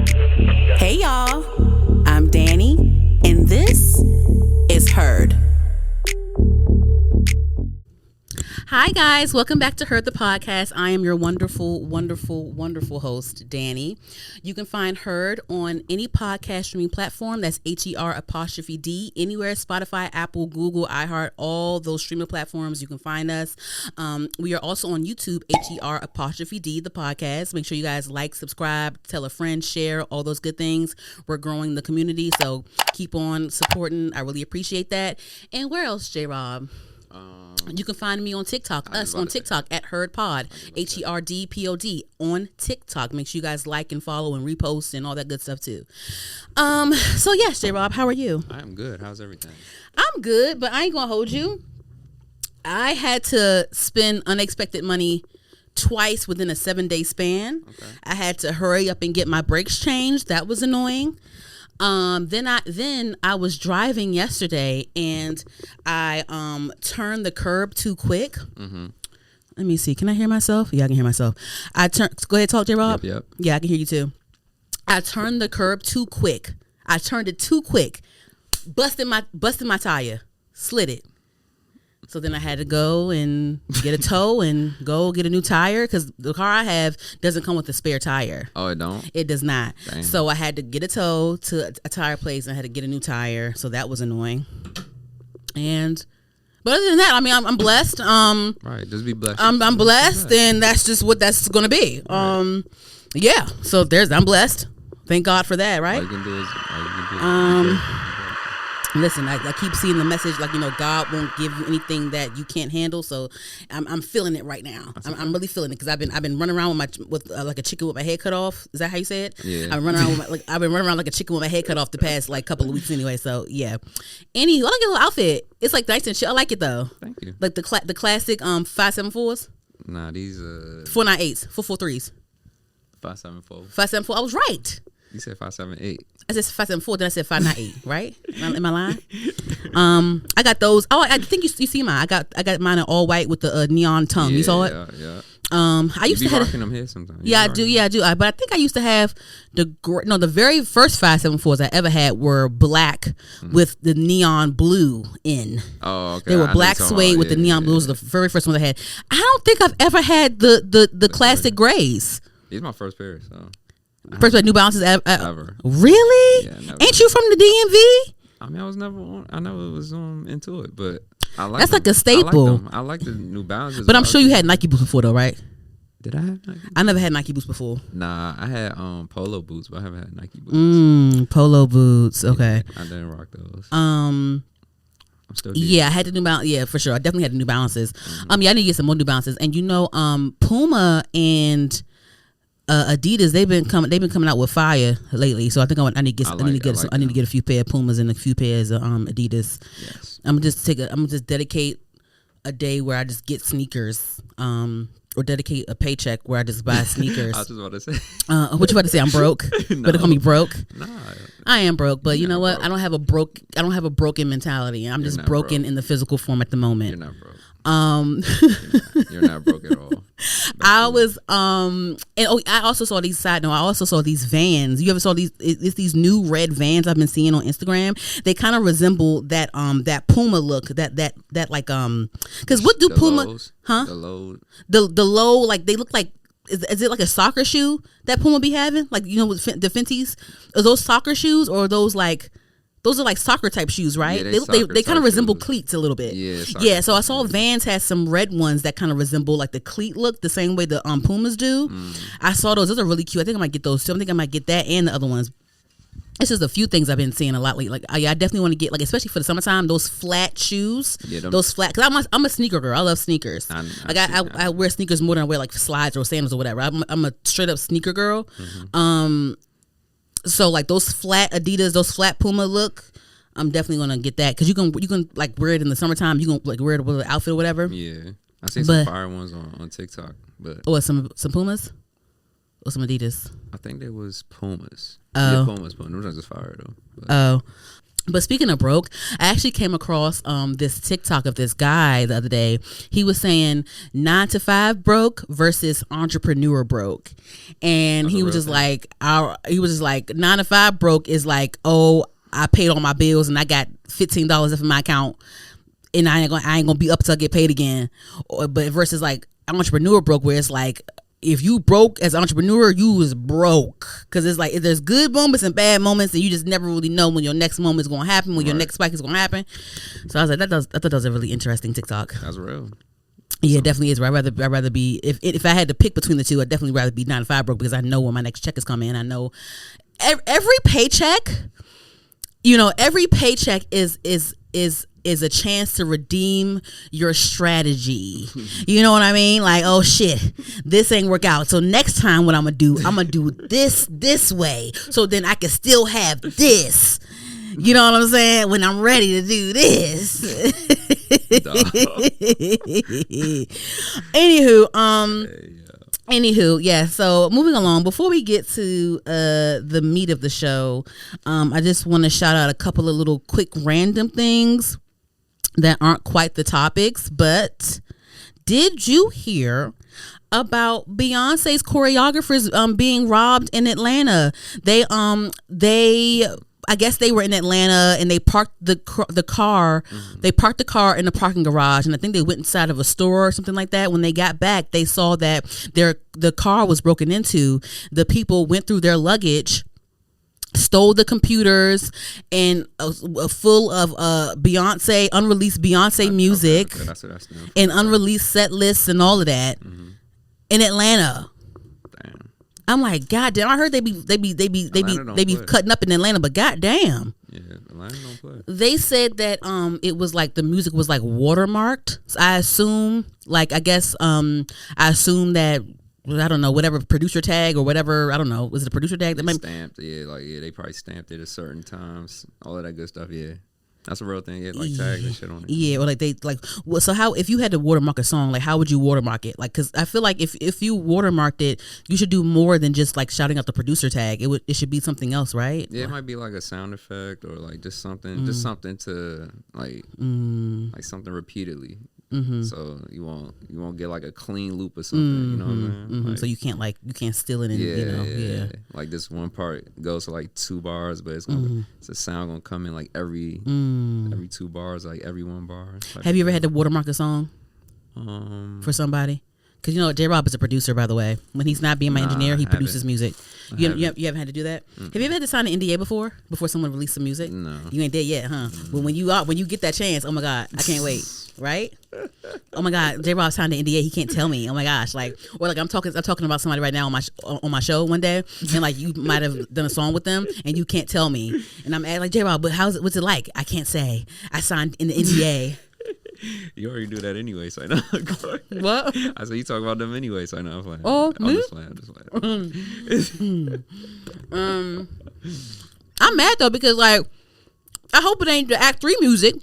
Hey y'all, I'm Dani, and this is Heard. Hi guys, welcome back to Heard the Podcast. I am your wonderful host, Dani. You can find Heard on any podcast streaming platform. That's HER''D, anywhere, Spotify, Apple, Google, iHeart, all those streaming platforms. You can find us. We are also on YouTube, HER''D, the podcast. Make sure you guys like, subscribe, tell a friend, share, all those good things. We're growing the community, so keep on supporting. I really appreciate that. And where else, JRob? You can find me on TikTok, us on TikTok at HeardPod, HERDPOD on TikTok. Make sure you guys like and follow and repost and all that good stuff too. So yes, JRob, how are you? I'm good. How's everything? I'm good, but I ain't gonna hold you. I had to spend unexpected money twice within a 7-day span. Okay. I had to hurry up and get my brakes changed. That was annoying. Then I was driving yesterday and I turned the curb too quick. Mm-hmm. Let me see. Can I hear myself? Yeah, I can hear myself. Go ahead, talk, JRob. Yep. Yeah, I can hear you too. I turned the curb too quick. I turned it too quick. Busted my tire. Slid it. So then I had to go and get a tow and go get a new tire because the car I have doesn't come with a spare tire. Oh, it don't? It does not. Dang. So I had to get a tow to a tire place and I had to get a new tire. So that was annoying. But other than that, I mean, I'm blessed. Right, just be blessed. I'm blessed, and that's just what that's going to be. Right. Yeah. So I'm blessed. Thank God for that, right? All you can do is listen, I keep seeing the message like, God won't give you anything that you can't handle. So I'm feeling it right now. I'm really feeling it because I've been running around with like a chicken with my head cut off. Is that how you say it? Yeah. I've been running around like a chicken with my head cut off the past like couple of weeks anyway. So yeah. I like your little outfit. It's like nice and shit. I like it though. Thank you. Like the classic 574s. Nah, these 498s, 443s. 574. 574. I was right. You said 578. I said 574, then I said 598, right? Am I lying? I got those. Oh, I think you see mine. I got mine in all white with the neon tongue. Yeah, you saw it? Yeah. I used to have rocking them here sometimes. Yeah, I do. But I think I used to have the very first 574s I ever had were black with the neon blue in. Oh, okay. They were black suede with the neon blues. The very first ones I had. I don't think I've ever had the classic grays. These are my first pair, so. First pair of New Balances ever. Really? Yeah, never. Ain't you from the DMV? I mean, I never was into it, but I like That's them. like a staple. I like the New Balances. But I'm sure you had Nike boots before though, right? Did I have Nike boots? I never had Nike boots before. Nah, I had polo boots, but I haven't had Nike boots. Polo boots. Okay. Yeah, I didn't rock those. I'm still I had the New Balance. Yeah, for sure. I definitely had the New Balances. I need to get some more New Balances. And Puma and Adidas, they've been coming out with fire lately. So I think I need to get a few pair of Pumas and a few pairs of Adidas. Yes. I'm gonna just dedicate a day where I just get sneakers. Or dedicate a paycheck where I just buy sneakers. I was just about to say. What you about to say? I'm broke. No. Better call me broke. Nah, I am broke, but you know what? Broke. I don't have a broken mentality. I'm just broken broke. in the physical form at the moment. You're not broke. You're not broke at all. I was I also saw these I also saw these Vans. You ever saw these? It's these new red Vans I've been seeing on Instagram. They kind of resemble that Puma look. That like because what do Puma? Lows, huh? The low, like they look like. Is it like a soccer shoe that Puma be having? Like with the Fenties? Are those soccer shoes or are those like? Those are like soccer type shoes, right? Yeah, they kind of resemble shoes. cleats a little bit. Yeah. So I saw Vans has some red ones that kind of resemble like the cleat look, the same way the Pumas do. I saw those. Those are really cute. I think I might get those too. I think I might get that and the other ones. It's just a few things I've been seeing a lot lately. Like, I definitely want to get, like, especially for the summertime, those flat shoes. Yeah, those flat, because I'm a sneaker girl. I love sneakers. I wear sneakers more than I wear like slides or sandals or whatever. I'm a straight up sneaker girl. So like those flat Adidas, those flat Puma look. I'm definitely gonna get that because you can like wear it in the summertime. You can like wear it with an outfit or whatever. Yeah, I seen some fire ones on TikTok, but some Pumas or some Adidas. I think there was Pumas. Oh, yeah, Pumas. Those are just fire though. But. Oh, But speaking of broke, I actually came across this TikTok of this guy the other day. He was saying 9 to 5 broke versus entrepreneur broke, and he was just like, 9 to 5 broke is like, oh, I paid all my bills and I got $15 left in my account, and I ain't gonna be up till I get paid again. But versus like entrepreneur broke, where it's like, if you broke as an entrepreneur, you was broke, because it's like there's good moments and bad moments, and you just never really know when your next moment is going to happen, when your next spike is going to happen. So I was like, I thought that was a really interesting TikTok. That's real. Yeah, it definitely is. I'd rather be, if I had to pick between the two, I'd definitely rather be 9 to 5 broke, because I know when my next check is coming. I know every paycheck, every paycheck is a chance to redeem your strategy. You know what I mean? Like, oh shit, this ain't work out. So next time what I'm gonna do this way, so then I can still have this. You know what I'm saying? When I'm ready to do this. Anywho, yeah. So moving along, before we get to the meat of the show, I just want to shout out a couple of little quick random things that aren't quite the topics. But did you hear about Beyonce's choreographers being robbed in Atlanta? I guess they were in Atlanta and they parked the car. Mm-hmm. They parked the car in the parking garage, and I think they went inside of a store or something like that. When they got back, they saw that the car was broken into. The people went through their luggage, stole the computers, and full of Beyonce, unreleased Beyonce music, and unreleased set lists and all of that in Atlanta. Damn. I'm like, God damn! I heard they be cutting up in Atlanta, but God damn. Yeah, Atlanta don't play. They said that it was like the music was like watermarked. So I assume that, I don't know, whatever producer tag or whatever, I don't know. Was it a producer tag that stamped? They probably stamped it at certain times. All of that good stuff. Yeah, that's a real thing. Yeah, like tags and shit on it. Yeah, or like they like. Well, so how, if you had to watermark a song, like how would you watermark it? Like, because I feel like if you watermarked it, you should do more than just like shouting out the producer tag. It should be something else, right? Yeah, it might be like a sound effect or like just something to like something repeatedly. Mm-hmm. So you won't get like a clean loop or something. You know what I mean? Mm-hmm. Like, so you can't steal it. Yeah. Like this one part goes to like 2 bars, but it's a sound gonna come in like every 2 bars, like every 1 bar. Have you ever had to watermark a song for somebody? Because JRob is a producer, by the way. When he's not being my engineer, he produces music. You haven't had to do that? Mm-hmm. Have you ever had to sign an NDA before someone released some music? No. You ain't there yet, huh? But when you get that chance, oh my God, I can't wait. Right? Oh my God, JRob signed an NDA. He can't tell me. Oh my gosh, like, or like I'm talking about somebody right now on my show one day, and like you might have done a song with them, and you can't tell me, and I'm like, JRob, but what's it like? I can't say. I signed in the NDA. You already do that anyway, so I know. What? I said you talk about them anyway, so I know. I'm playing. I'm just playing. I'm mad though, because like I hope it ain't the Act 3 music.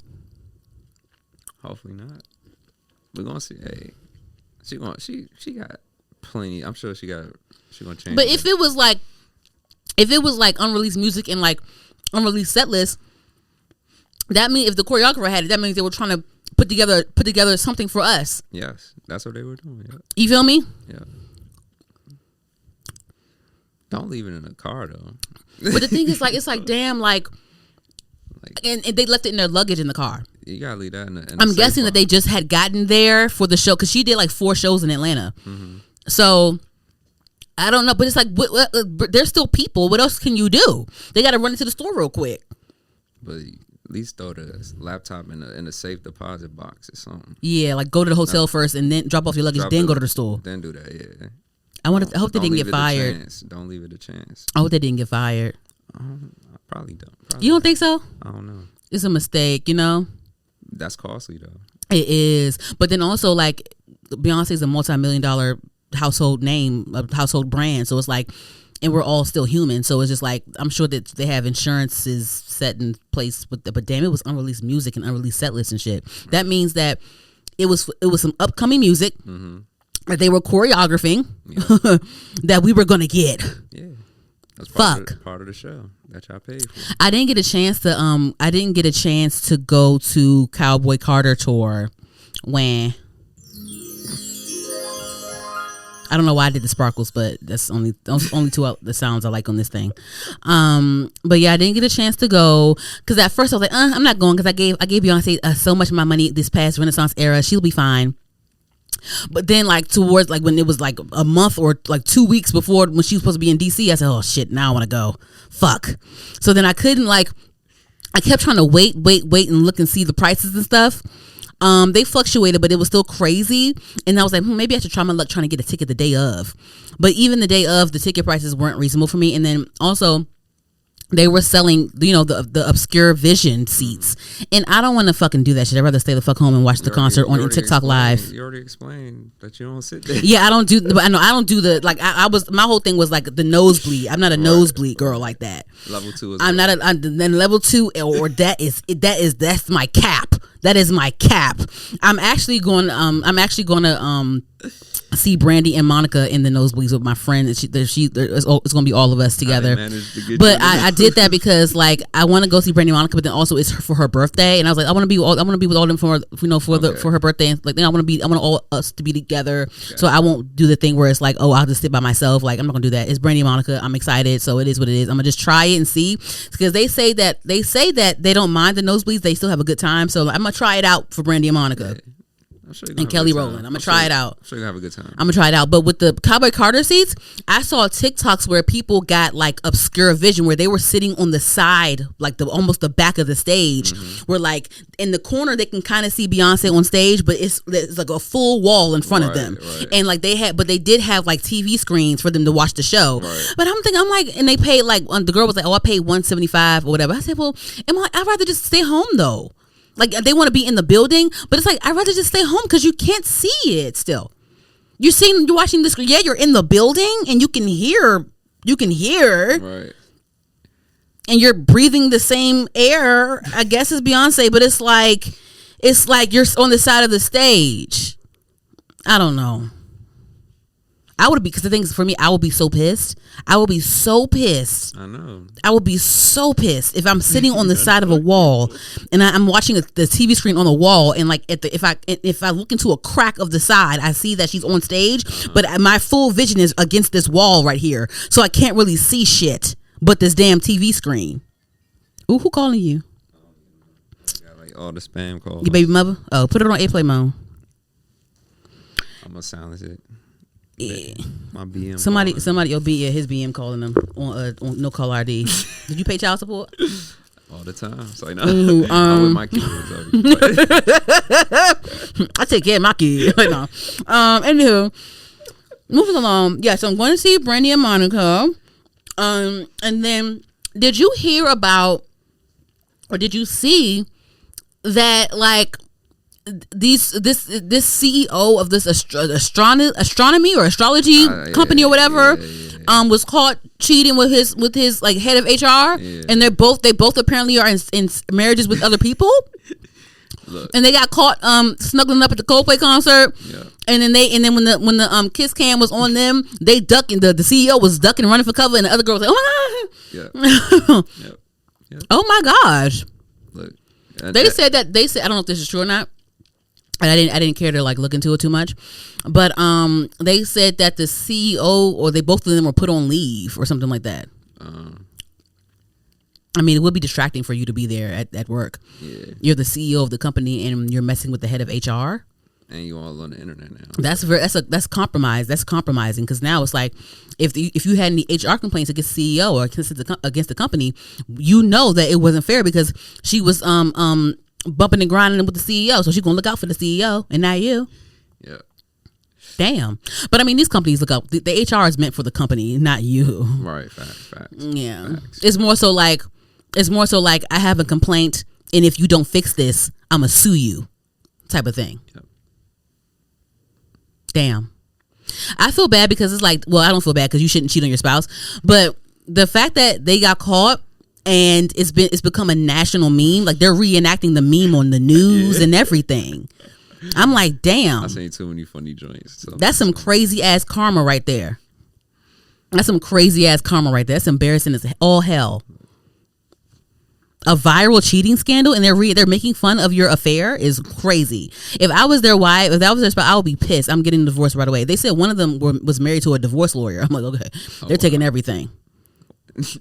Hopefully not. We're gonna see. Hey, she got plenty. I'm sure she gonna change. But if it was like unreleased music and like unreleased set list, that means if the choreographer had it, that means they were trying to put together something for us. Yes, that's what they were doing. Yeah. You feel me? Yeah. Don't leave it in the car though. But the thing is, like, it's like, damn, like and they left it in their luggage in the car. You gotta leave that in the I'm guessing that they just had gotten there for the show, because she did like 4 shows in Atlanta. Mm-hmm. So I don't know, but it's like there's still people. What else can you do? They got to run into the store real quick. But at least throw the laptop in a safe deposit box or something. Yeah, like go to the hotel first and then drop off your luggage, then go to the store. Then do that, yeah. I hope they didn't get fired. Don't leave it a chance. I hope they didn't get fired. I probably don't. You don't think so? I don't know. It's a mistake, That's costly though. It is. But then also, like, Beyonce's a multi-million-dollar household name, a household brand. So it's like, and we're all still human. So it's just like, I'm sure that they have insurances set in place with but damn, it was unreleased music and unreleased set lists and shit. Right. That means that it was some upcoming music that they were choreographing that we were gonna get. Yeah. That's Fuck. Part of the show that y'all paid for. I didn't get a chance to go to Cowboy Carter tour when I don't know why I did the sparkles, but that's only two the sounds I like on this thing. But yeah, I didn't get a chance to go because at first I was like, I'm not going because I gave Beyonce so much of my money this past Renaissance era. She'll be fine. But then like towards like when it was like a month or like 2 weeks before when she was supposed to be in DC, I said, oh shit, now I want to go. Fuck. So then I couldn't I kept trying to wait and look and see the prices and stuff. They fluctuated, but it was still crazy. And I was like, maybe I should try my luck trying to get a ticket the day of. But even the day of, the ticket prices weren't reasonable for me. And then also, they were selling, the obscure vision seats. And I don't want to fucking do that shit. I'd rather stay the fuck home and watch the concert on TikTok Live. You already explained that you don't sit there. Yeah, I don't do the, like, my whole thing was like the nosebleed. I'm not a nosebleed girl like that. Level 2 is then level 2 or that's my cap. That is my cap. I'm actually going to see Brandy and Monica in the nosebleeds with my friend. It's going to be all of us together. But I did that because like I want to go see Brandy and Monica, but then also it's for her birthday, and I was like I want to be with all them for her birthday. Like then I want all us to be together. Okay. So I won't do the thing where it's like, oh, I'll just sit by myself. Like I'm not gonna do that. It's Brandy and Monica. I'm excited, so it is what it is. I'm gonna just try it and see because they say that they don't mind the nosebleeds. They still have a good time. So I'm gonna try it out for Brandy and Monica. Yeah. And Kelly Rowland. I'm gonna try it out. I'm sure you have a good time. I'm gonna try it out. But with the Cowboy Carter seats, I saw TikToks where people got like obscure vision where they were sitting on the side, like almost the back of the stage, where like in the corner they can kind of see Beyonce on stage, but it's like a full wall in front of them. Right. And like they did have like TV screens for them to watch the show. Right. But I'm like, and they paid like the girl was like, oh, I paid $175 or whatever. I said, well, I'd rather just stay home though. Like they want to be in the building, but it's like I'd rather just stay home because you can't see it still. You're watching this. Yeah, you're in the building and you can hear, right? And you're breathing the same air, I guess, as Beyonce, but it's like you're on the side of the stage. I don't know. I would be, because the thing is, for me, I would be so pissed. I would be so pissed. I know. I would be so pissed if I'm sitting on the side of a wall and I'm watching the TV screen on the wall, and like if I look into a crack of the side, I see that she's on stage, but my full vision is against this wall right here, so I can't really see shit but this damn TV screen. Ooh, who calling you? Got like all the spam calls. Your baby mother? Oh, put it on airplane mode. I'm gonna silence it. Yeah. My BM. Somebody, his BM calling them on no call ID. Did you pay child support? All the time. So I'm with my kids. I take care of my kids. No. Anywho, moving along. Yeah, so I'm going to see Brandy and Monica. And then did you hear about, or did you see that like this CEO of this astronomy or astrology company or whatever was caught cheating with his like head of HR, and they both apparently are in marriages with other people. Look. And they got caught snuggling up at the Coldplay concert. Yeah. And then when the kiss cam was on them, they ducking, the CEO was ducking and running for cover, and the other girl was like, oh my God. Yep. Oh my gosh. Look. They said I don't know if this is true or not. And I didn't care to like look into it too much, but they said that the CEO or both of them were put on leave or something like that. I mean, it would be distracting for you to be there at work. Yeah. You're the CEO of the company and you're messing with the head of HR. And you all on the internet now. That's compromise. That's compromising, because now it's like if you had any HR complaints against the CEO or against the company, you know that it wasn't fair because she was bumping and grinding with the CEO, so she's gonna look out for the CEO and not you. Yeah. Damn. But I mean, these companies look out. The HR is meant for the company, not you. Right. Facts. Yeah. Facts. It's more so like I have a complaint, and if you don't fix this, I'ma sue you, type of thing. Yep. Damn. I feel bad because it's like, well, I don't feel bad because you shouldn't cheat on your spouse, but the fact that they got caught and it's become a national meme, like they're reenacting the meme on the news and everything. I'm like, damn. I seen too many funny joints. So. That's some crazy ass karma right there. That's some crazy ass karma right there. That's embarrassing as all hell. A viral cheating scandal and they're making fun of your affair is crazy. If I was their wife, if that was their spouse, I would be pissed. I'm getting divorced right away. They said one of them was married to a divorce lawyer. I'm like, okay, they're taking everything.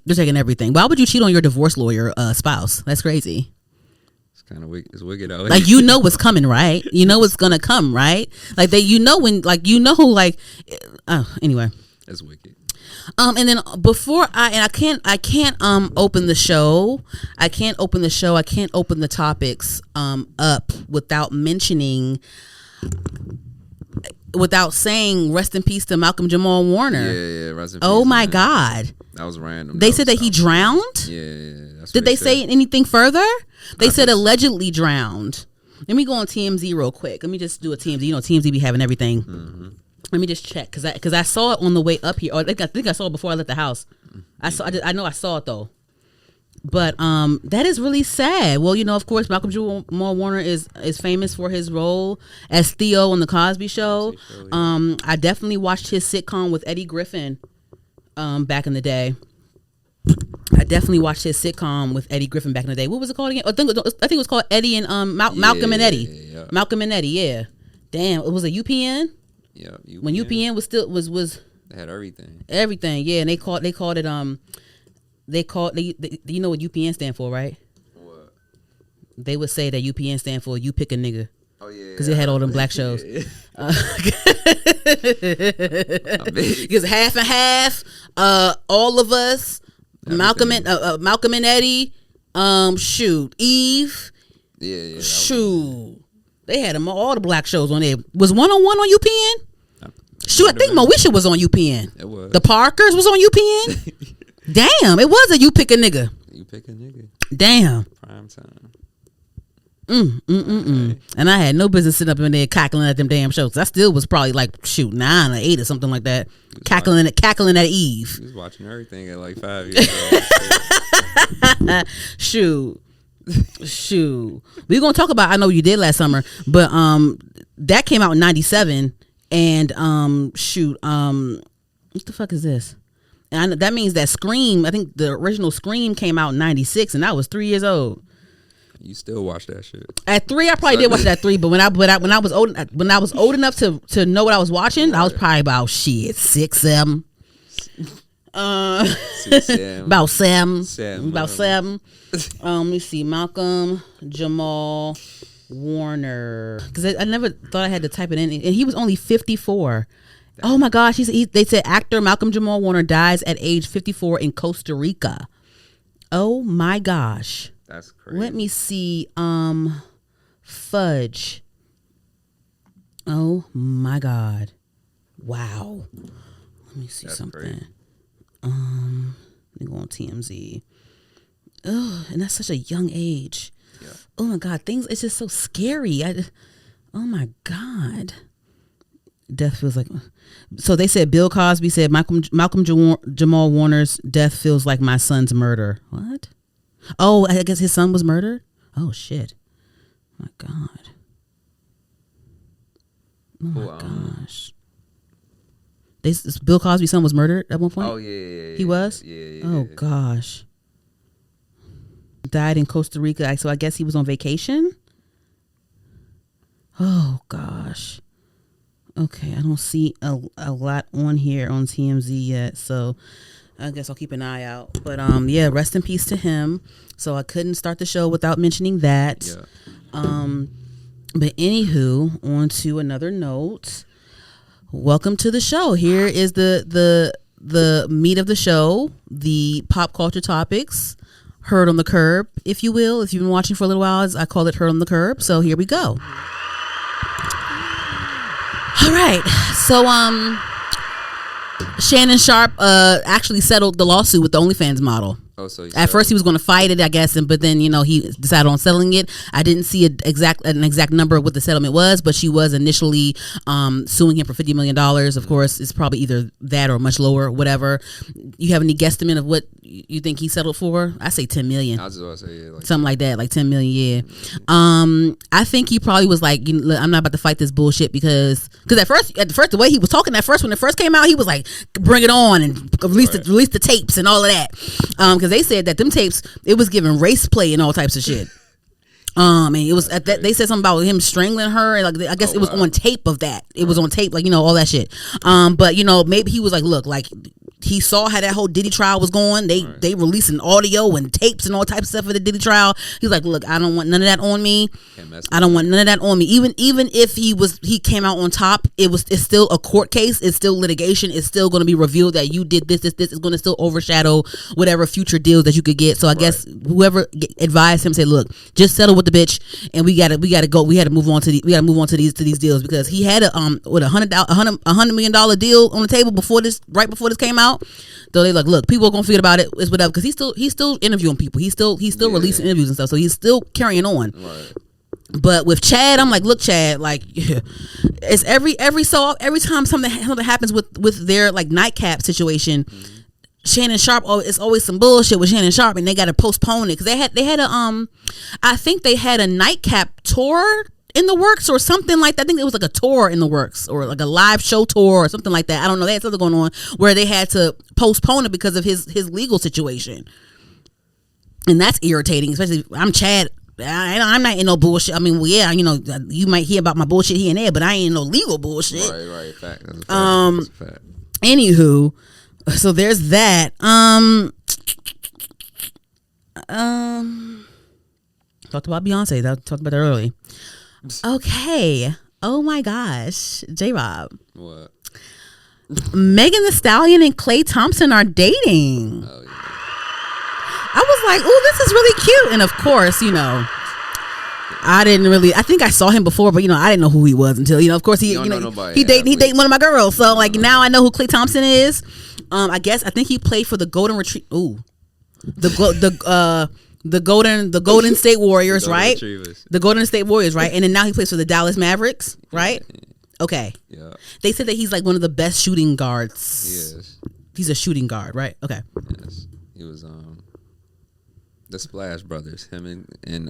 They're taking everything. Why would you cheat on your divorce lawyer spouse? That's crazy. It's kind of wicked. It's wicked out here. Like, you know what's coming, right? You know what's gonna come, right? Like anyway. That's wicked. And then before I can't open the show. I can't open the topics up without saying rest in peace to Malcolm Jamal Warner. Yeah, rest in peace. Oh my God. That was random. They said that he drowned? Yeah. Did they say anything further? They said allegedly drowned. Let me go on TMZ real quick. Let me just do a TMZ. You know, TMZ be having everything. Mm-hmm. Let me just check because I saw it on the way up here. Or I think I saw it before I left the house. I know I saw it though. But that is really sad. Well, you know, of course, Malcolm Jamal Warner is famous for his role as Theo on the Cosby Show. I definitely watched his sitcom with Eddie Griffin back in the day. What was it called again? I think it was called Eddie and Malcolm and Eddie. Yeah. Malcolm and Eddie. Yeah. Damn, it was a UPN. Yeah, UPN. When UPN was they had everything. Everything, yeah, and they called it you know what UPN stand for, right? What? They would say that UPN stand for you pick a nigga. Oh yeah. Because it had all them black shows. Because half and half, all of us, everything. Malcolm and Eddie, Eve. Yeah. Shoot. They had them all the black shows on there. Was 101 on UPN? Shoot, I think Moesha was on UPN. It was. The Parkers was on UPN. Damn, it was a you pick a nigga. You pick a nigga. Damn. Prime time. Okay. And I had no business sitting up in there cackling at them damn shows. I still was probably like 9 or 8 or something like that. Cackling at Eve. He was watching everything at like 5 years old. Shoot. We're gonna talk about I Know You Did last summer, but that came out in 97 and what the fuck is this? And that means that Scream, I think the original Scream came out in 96 and I was 3 years old. You still watch that shit? At 3, I probably did watch it at 3, but when I was old enough to know what I was watching, I was probably about 6, 7. About 7. Let me see. Malcolm Jamal Warner, because I never thought I had to type it in, and he was only 54. Oh my gosh, they said actor Malcolm Jamal Warner dies at age 54 in Costa Rica. Oh my gosh. That's crazy. Let me see. Fudge. Oh my God. Wow. Let me see something. Crazy. Let me go on TMZ. Oh, and that's such a young age. Yeah. Oh my God, it's just so scary. Oh my God. Death feels like. So they said Bill Cosby said Malcolm Jamal Warner's death feels like my son's murder. What? Oh, I guess his son was murdered? Oh shit. Oh my God. Oh my gosh. Bill Cosby's son was murdered at one point? Oh yeah. He was? Yeah. Oh gosh. Died in Costa Rica, so I guess he was on vacation? Oh gosh. Okay, I don't see a lot on here on TMZ yet, so I guess I'll keep an eye out. But yeah, rest in peace to him. So I couldn't start the show without mentioning that. Yeah. But anywho, on to another note. Welcome to the show. Here is the meat of the show, the pop culture topics, heard on the curb, if you will. If you've been watching for a little while, I call it heard on the curb. So here we go. All right. So Shannon Sharpe actually settled the lawsuit with the OnlyFans model. Oh, so at first he was going to fight it, I guess, but then he decided on settling it. I didn't see an exact number of what the settlement was, but she was initially suing him for $50 million. Of course, it's probably either that or much lower, whatever. You have any guesstimate of what you think he settled for? I say $10 million. I was about to say something like that, like $10 million. Yeah. I think he probably was like, I'm not about to fight this bullshit because at first the way he was talking when it first came out, he was like, bring it on and release the tapes and all of that. Because they said that them tapes, it was giving race play and all types of shit. And it was at that they said something about him strangling her, and like I guess it was on tape of that. It was on tape, like all that shit. But maybe he was like, look, like he saw how that whole Diddy trial was going. They releasing audio and tapes and all types of stuff for the Diddy trial. He's like, look, I don't want none of that on me. I don't want none of that on me. Even if he came out on top, it's still a court case. It's still litigation. It's still going to be revealed that you did this. Is going to still overshadow whatever future deals that you could get. So I guess whoever advised him said, look, just settle with the bitch, and we gotta go. We had to move on to these deals because he had a $100 million deal on the table right before this came out. Though they like, look, people are gonna forget about it. It's whatever, because he's still interviewing people. He's still releasing interviews and stuff. So he's still carrying on. Right. But with Chad, I'm like, look, Chad, like it's every time something happens with their like nightcap situation. Mm-hmm. Shannon Sharpe, it's always some bullshit with Shannon Sharpe, and they got to postpone it because they had I think they had a nightcap tour in the works or something like that. I think it was like a tour in the works or like a live show tour or something like that. I don't know. They had something going on where they had to postpone it because of his legal situation. And that's irritating, especially I'm Chad. I'm not in no bullshit. I mean, well, yeah, you might hear about my bullshit here and there, but I ain't in no legal bullshit. Right. Fact. That's a fact. Anywho, so there's that. Talked about Beyonce. I talked about that early. Okay. Oh my gosh, JRob. What? Megan Thee Stallion and Klay Thompson are dating. Oh yeah. I was like, "Ooh, this is really cute." And of course, I think I saw him before, but I didn't know who he was until of course he dated one of my girls. So like now I know who Klay Thompson is. I think he played for the Golden Retriever. Ooh, the Golden State Warriors, right? The Golden State Warriors, right? And then now he plays for the Dallas Mavericks, right? Yeah. Okay. Yeah. They said that he's like one of the best shooting guards. He is. He's a shooting guard, right? Okay. Yes. He was the Splash Brothers. Him and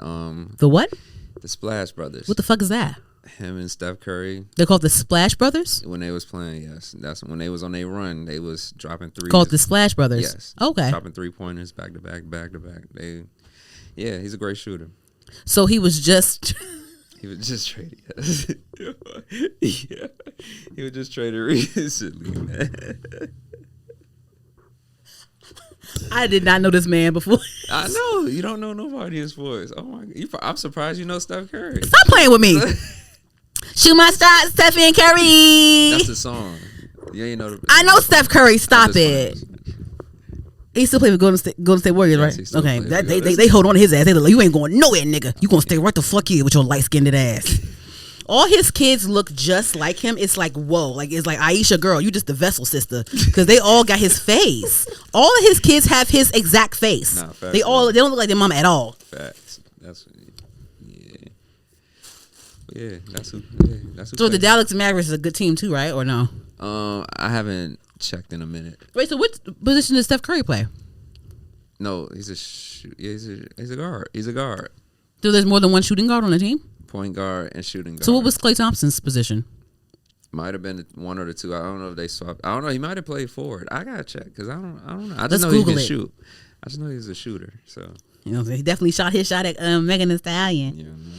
the what? The Splash Brothers. What the fuck is that? Him and Steph Curry. They're called the Splash Brothers? When they was playing, yes. That's when they was on their run. They was dropping threes. Called the Splash Brothers? Yes. Okay. Dropping 3-pointers back to back. Yeah, he's a great shooter. So he was just... He was just traded. Yeah. He was just traded recently, man. I did not know this man before. I know. You don't know nobody's voice. Oh my God. I'm surprised you know Steph Curry. Stop playing with me. Shoot my shot, Stephen Curry. That's the song. You ain't know. I know Steph Curry. Stop it. He still play with Golden State Warriors, right? Yes, okay. They hold on to his ass. They like, you ain't going nowhere, nigga. You gonna stay right the fuck here with your light skinned ass. All his kids look just like him. It's like, whoa. Like, it's like, Aisha, girl, you just the vessel sister. Because they all got his face. All of his kids have his exact face. Nah, facts, they don't look like their mama at all. Facts. That's who. So the Dallas Mavericks is a good team too, right? Or no? I haven't checked in a minute. Wait, so what position does Steph Curry play? No, he's a guard. He's a guard. So there's more than one shooting guard on the team? Point guard and shooting guard. So what was Klay Thompson's position? Might have been one or the two. I don't know if they swapped. I don't know. He might have played forward. I gotta check because I don't know. I just know he can shoot. I just know he's a shooter. So he definitely shot his shot at Megan Thee Stallion. Yeah. Man.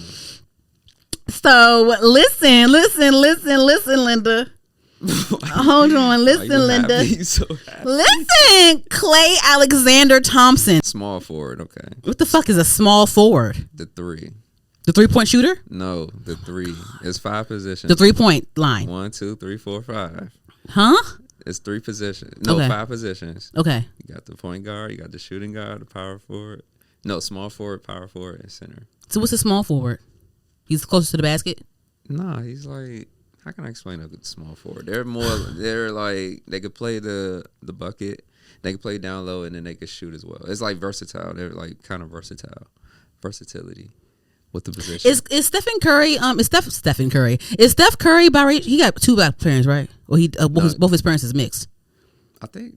So listen, Linda. Hold on, listen, Linda. So listen, Klay Alexander Thompson. Small forward. Okay. What the fuck is a small forward? The 3. The 3-point shooter? No, the 3. It's 5 positions. The 3-point line. 1, 2, 3, 4, 5. Huh? It's 3 positions. No, okay. 5 positions. Okay. You got the point guard. You got the shooting guard. The power forward. No, small forward, power forward, and center. So what's a small forward? He's closer to the basket? Nah, he's like. How can I explain a good small forward? They're like they could play the bucket. They can play down low and then they can shoot as well. It's like versatile. They're like kind of versatility with the position. Is Stephen Curry? Stephen Curry. Is Steph Curry biracial? He got 2 black parents, right? Or both his parents is mixed. I think.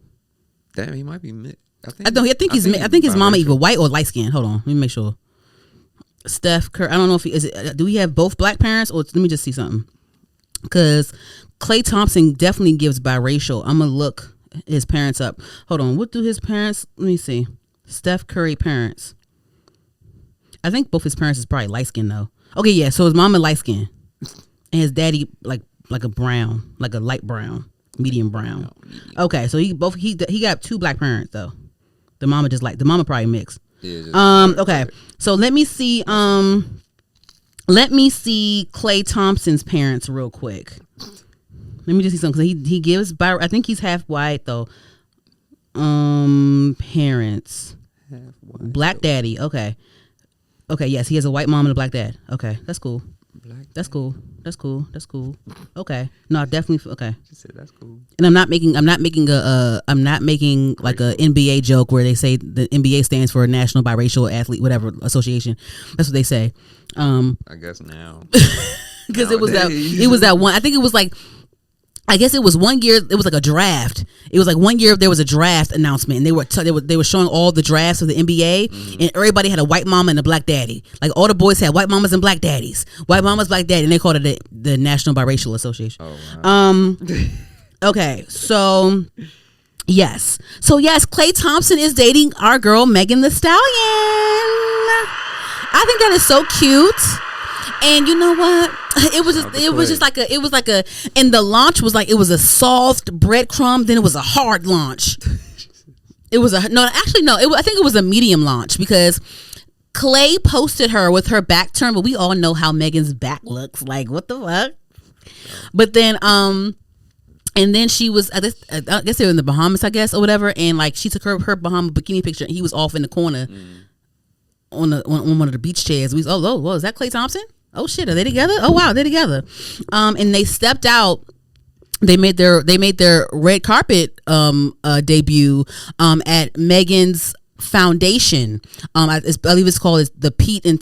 Damn, he might be mixed. I think his mama either white or light skinned. Hold on, let me make sure. Steph Curry. I don't know if do we have both black parents or let me just see something. Because Klay Thompson definitely gives biracial. I'm gonna look his parents up. Hold on, what do his parents? Let me see. Steph Curry parents. I think both his parents is probably light skinned though. Okay, yeah. So his mama light skinned, and his daddy like a brown, like a light brown, medium brown. Okay, so he got 2 black parents though. The mama probably mixed. Yeah, okay. So let me see. Let me see Klay Thompson's parents real quick. Let me just see something. He gives I think he's half white though. Parents. Half white. Black daddy. Okay. Okay. Yes, he has a white mom and a black dad. Okay, that's cool. That's cool. Okay. No, definitely. Okay. She said that's cool. And I'm not making like a NBA joke where they say the NBA stands for National Biracial Athlete whatever association. That's what they say. I guess now. Because it was that one. I think it was like. I guess it was one year. It was like a draft. It was like one year there was a draft announcement, and they were showing all the drafts of the NBA, and everybody had a white mama and a black daddy. Like all the boys had white mamas and black daddies. White mamas, black daddy, and they called it the National Biracial Association. Oh, wow. Okay, so yes, Klay Thompson is dating our girl Megan Thee Stallion. I think that is so cute. And you know what? It was like a, and the launch was like, it was a soft breadcrumb, then it was a hard launch. I think it was a medium launch because Klay posted her with her back turned, but we all know how Megan's back looks. Like, what the fuck? But then, and then she was, I guess they were in the Bahamas, I guess, or whatever, and like she took her Bahama bikini picture, and he was off in the corner on one of the beach chairs. Is that Klay Thompson? Oh shit, are they together? Oh wow, they're together. And they stepped out. They made their red carpet debut at Megan's foundation. I believe it's called the Pete and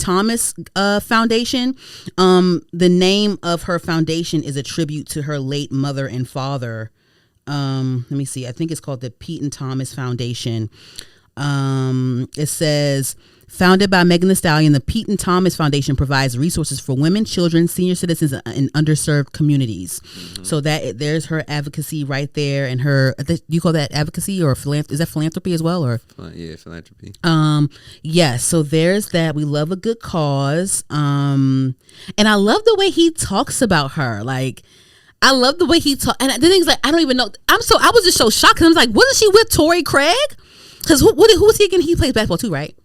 Thomas Foundation. The name of her foundation is a tribute to her late mother and father. Let me see. I think it's called the Pete and Thomas Foundation. It says, founded by Megan Thee Stallion, the Pete and Thomas Foundation provides resources for women, children, senior citizens, and underserved communities. So that there's her advocacy right there, and her. Do you call that advocacy or philanthropy? Is that philanthropy as well, or? Yeah, philanthropy. Yes. So there's that. We love a good cause. And I love the way he talks about her. Like, I love the way he talks. And the thing is, like, I don't even know. I was just so shocked. 'Cause I was like, wasn't she with Torrey Craig? Because who was he again? He plays basketball too, right?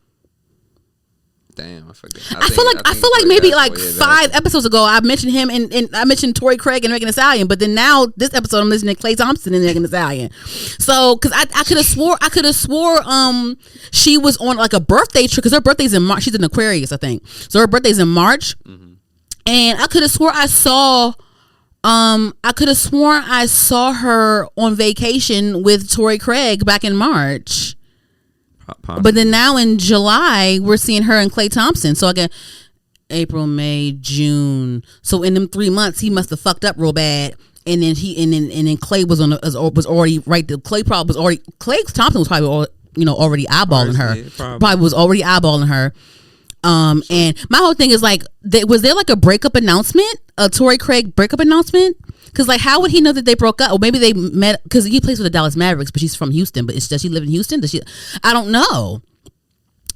Damn, I forgot. I feel like maybe like 5 episodes ago I mentioned him and I mentioned Torrey Craig and Megan Thee Stallion, but then now this episode I'm listening to Klay Thompson and Megan Thee Stallion. So because I could have swore she was on like a birthday trip, because her birthday's in March. She's an Aquarius, I think. So her birthday's in March, and I could have swore I saw her on vacation with Torrey Craig back in March. Possibly. But then now in July we're seeing her and Klay Thompson. So again, April, May, June. So in them 3 months he must have fucked up real bad. And then Klay was already right. Klay Thompson was probably already eyeballing her. Yeah, probably was already eyeballing her. And my whole thing is like, was there like a breakup announcement, a Torrey Craig breakup announcement? Because like, how would he know that they broke up? Or maybe they met, because he plays for the Dallas Mavericks, but she's from Houston. But does she live in Houston? I don't know.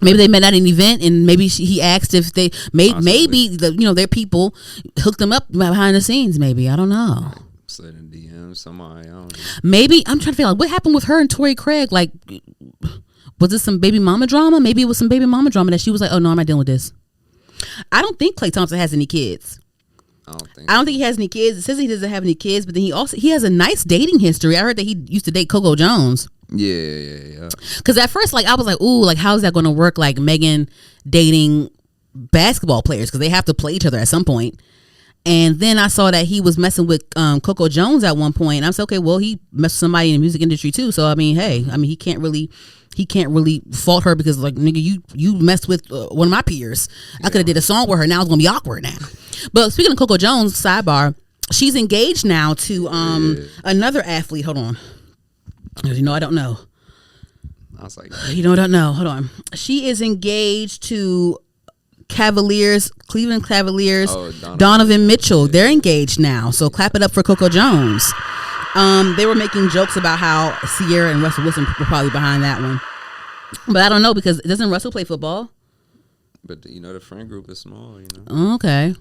Maybe they met at an event, and maybe he asked if they maybe their people hooked them up behind the scenes. Maybe, I don't know. Slid in DMs, somebody. I don't know. Maybe I'm trying to figure out what happened with her and Torrey Craig. Like, was it some baby mama drama? Maybe it was some baby mama drama that she was like, oh no, I'm not dealing with this. I don't think Klay Thompson has any kids. I don't think he has any kids. It says he doesn't have any kids, but then he has a nice dating history. I heard that he used to date Coco Jones. Yeah. Because at first, like, I was like, ooh, like, how's that going to work? Like, Megan dating basketball players, because they have to play each other at some point. And then I saw that he was messing with Coco Jones at one point. And I said, okay, well, he messed with somebody in the music industry too. So I mean, hey, I mean, he can't really fault her because like, nigga, you messed with one of my peers. I could have did a song with her. Now it's gonna be awkward now. But speaking of Coco Jones, sidebar, she's engaged now to another athlete. Hold on, you know I don't know. I was like, you know I don't know. Hold on, she is engaged to Cleveland Cavaliers, Donovan Mitchell. Yeah. They're engaged now, so clap it up for Coco Jones. They were making jokes about how Sierra and Russell Wilson were probably behind that one, but I don't know because doesn't Russell play football? But you know the friend group is small. You know. Okay.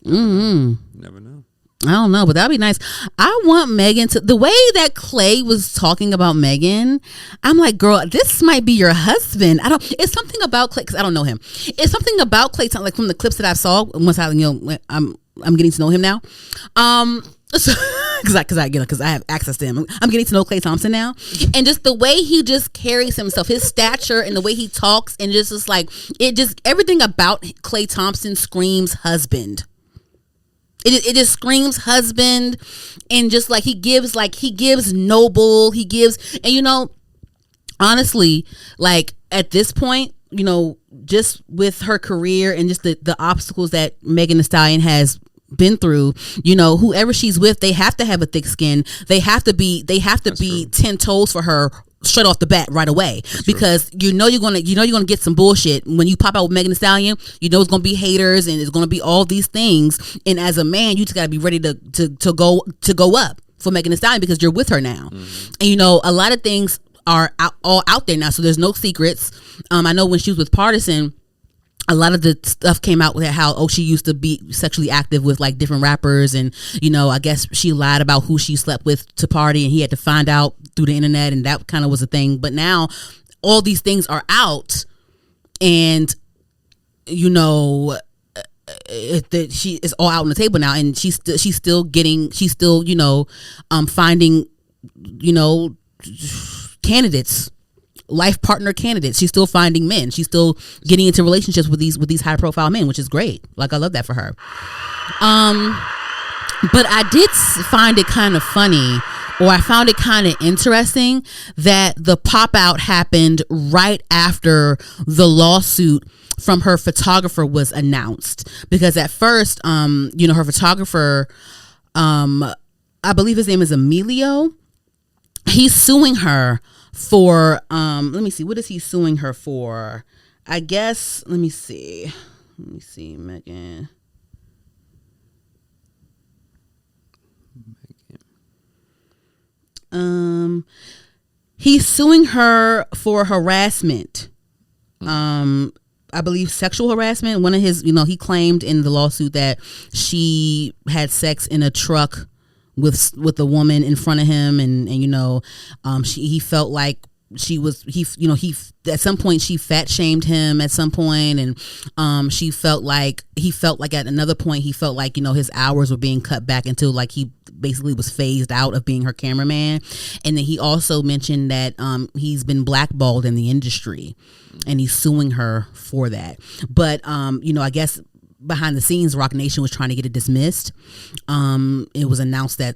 Never know. I don't know, but that'd be nice. I want Megan to, the way that Klay was talking about Megan, I'm like, girl, this might be your husband. It's something about Klay, because I don't know him. It's something about Klay, like from the clips that I saw, once I'm getting to know him now. Because I have access to him. I'm getting to know Klay Thompson now. And just the way he just carries himself, his stature and the way he talks, and just like, everything about Klay Thompson screams husband. It just screams husband, and just like he gives noble, and you know, honestly, like at this point, you know, just with her career and just the obstacles that Megan Thee Stallion has been through, you know, whoever she's with, they have to have a thick skin. They have to be 10 toes for her straight off the bat right away. That's because true. you know you're gonna get some bullshit when you pop out with Megan Thee Stallion. You know it's gonna be haters and it's gonna be all these things. And as a man, you just gotta be ready to go up for Megan Thee Stallion because you're with her now. Mm-hmm. And you know a lot of things are all out there now, so there's no secrets. I know when she was with Partisan, a lot of the stuff came out with how she used to be sexually active with like different rappers, and you know I guess she lied about who she slept with to party, and he had to find out through the internet, and that kind of was a thing. But now all these things are out, and you know that she is all out on the table now, and she's still you know finding you know candidates. Life partner candidates. She's still finding men. She's still getting into relationships with these high profile men, which is great. Like I love that for her. But I did find it kind of funny, or I found it kind of interesting that the pop out happened right after the lawsuit from her photographer was announced. Because at first, you know, her photographer, I believe his name is Emilio. He's suing her for let me see, what is he suing her for? I guess let me see Megan. He's suing her for harassment. I believe sexual harassment. One of his, you know, he claimed in the lawsuit that she had sex in a truck with a woman in front of him, and you know, he felt like he at some point she fat shamed him at some point, and he felt like at another point he felt like, you know, his hours were being cut back until like he basically was phased out of being her cameraman. And then he also mentioned that he's been blackballed in the industry, and he's suing her for that. But you know, I guess behind the scenes, Roc Nation was trying to get it dismissed. It was announced that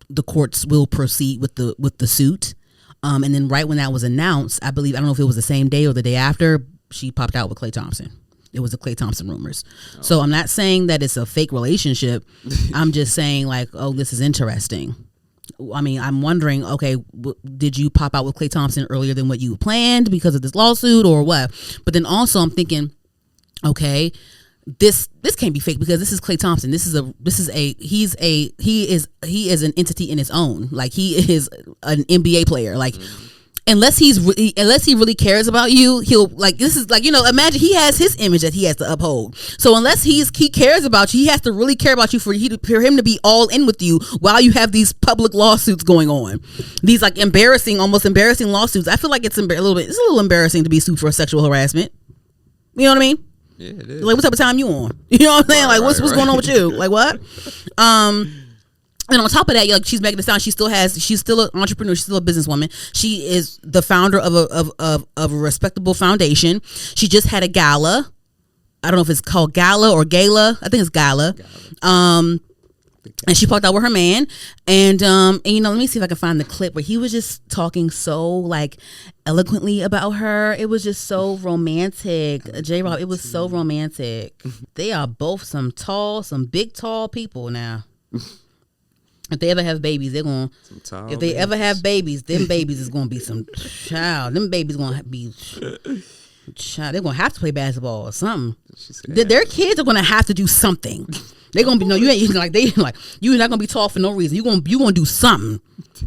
the courts will proceed with the suit. And then right when that was announced, I don't know if it was the same day or the day after, she popped out with Klay Thompson. It was the Klay Thompson rumors. Oh. So I'm not saying that it's a fake relationship. I'm just saying like, oh, this is interesting. I mean, I'm wondering, okay, did you pop out with Klay Thompson earlier than what you planned because of this lawsuit or what? But then also I'm thinking, okay, this can't be fake because this is Klay Thompson. He is an entity in his own. Like he is an NBA player. Like unless he really cares about you, he'll like, this is like, you know, imagine he has his image that he has to uphold. So unless he cares about you, he has to really care about you for him to be all in with you while you have these public lawsuits going on. These like almost embarrassing lawsuits. I feel like it's a little embarrassing to be sued for sexual harassment. You know what I mean? Yeah, it is. Like, what type of time you on? You know what I'm saying? Like, what's going on with you? Like, what? And on top of that, like, she's Megan Thee Stallion. She's still an entrepreneur. She's still a businesswoman. She is the founder of a respectable foundation. She just had a gala I don't know if it's called Gala or Gala. I think it's Gala. And she parked out with her man, and you know, let me see if I can find the clip where he was just talking so like eloquently about her. It was just so romantic. JRob, it was so romantic. They are both some big tall people now. If they ever have babies, they're gonna. If they ever have babies, them babies is gonna be some child. Them babies gonna be. Child, they're gonna have to play basketball or something. Their kids are gonna have to do something. They're gonna be you're not gonna be tall for no reason. You gonna do something.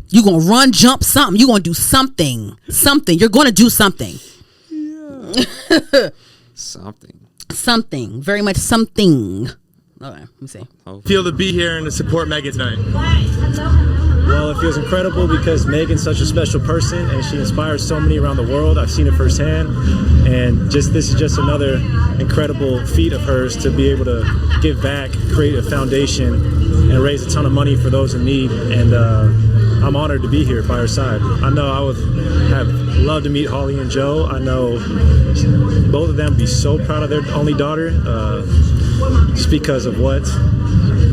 You gonna run, jump, something. You gonna do something. Something. You're gonna do something. Yeah. Something. Very much something. Okay, let me see. Feel to be here and to support Megan tonight. Well, it feels incredible because Megan's such a special person and she inspires so many around the world. I've seen it firsthand, and this is just another incredible feat of hers to be able to give back, create a foundation, and raise a ton of money for those in need. And I'm honored to be here by her side. I know I would have loved to meet Holly and Joe. I know both of them would be so proud of their only daughter, just because of what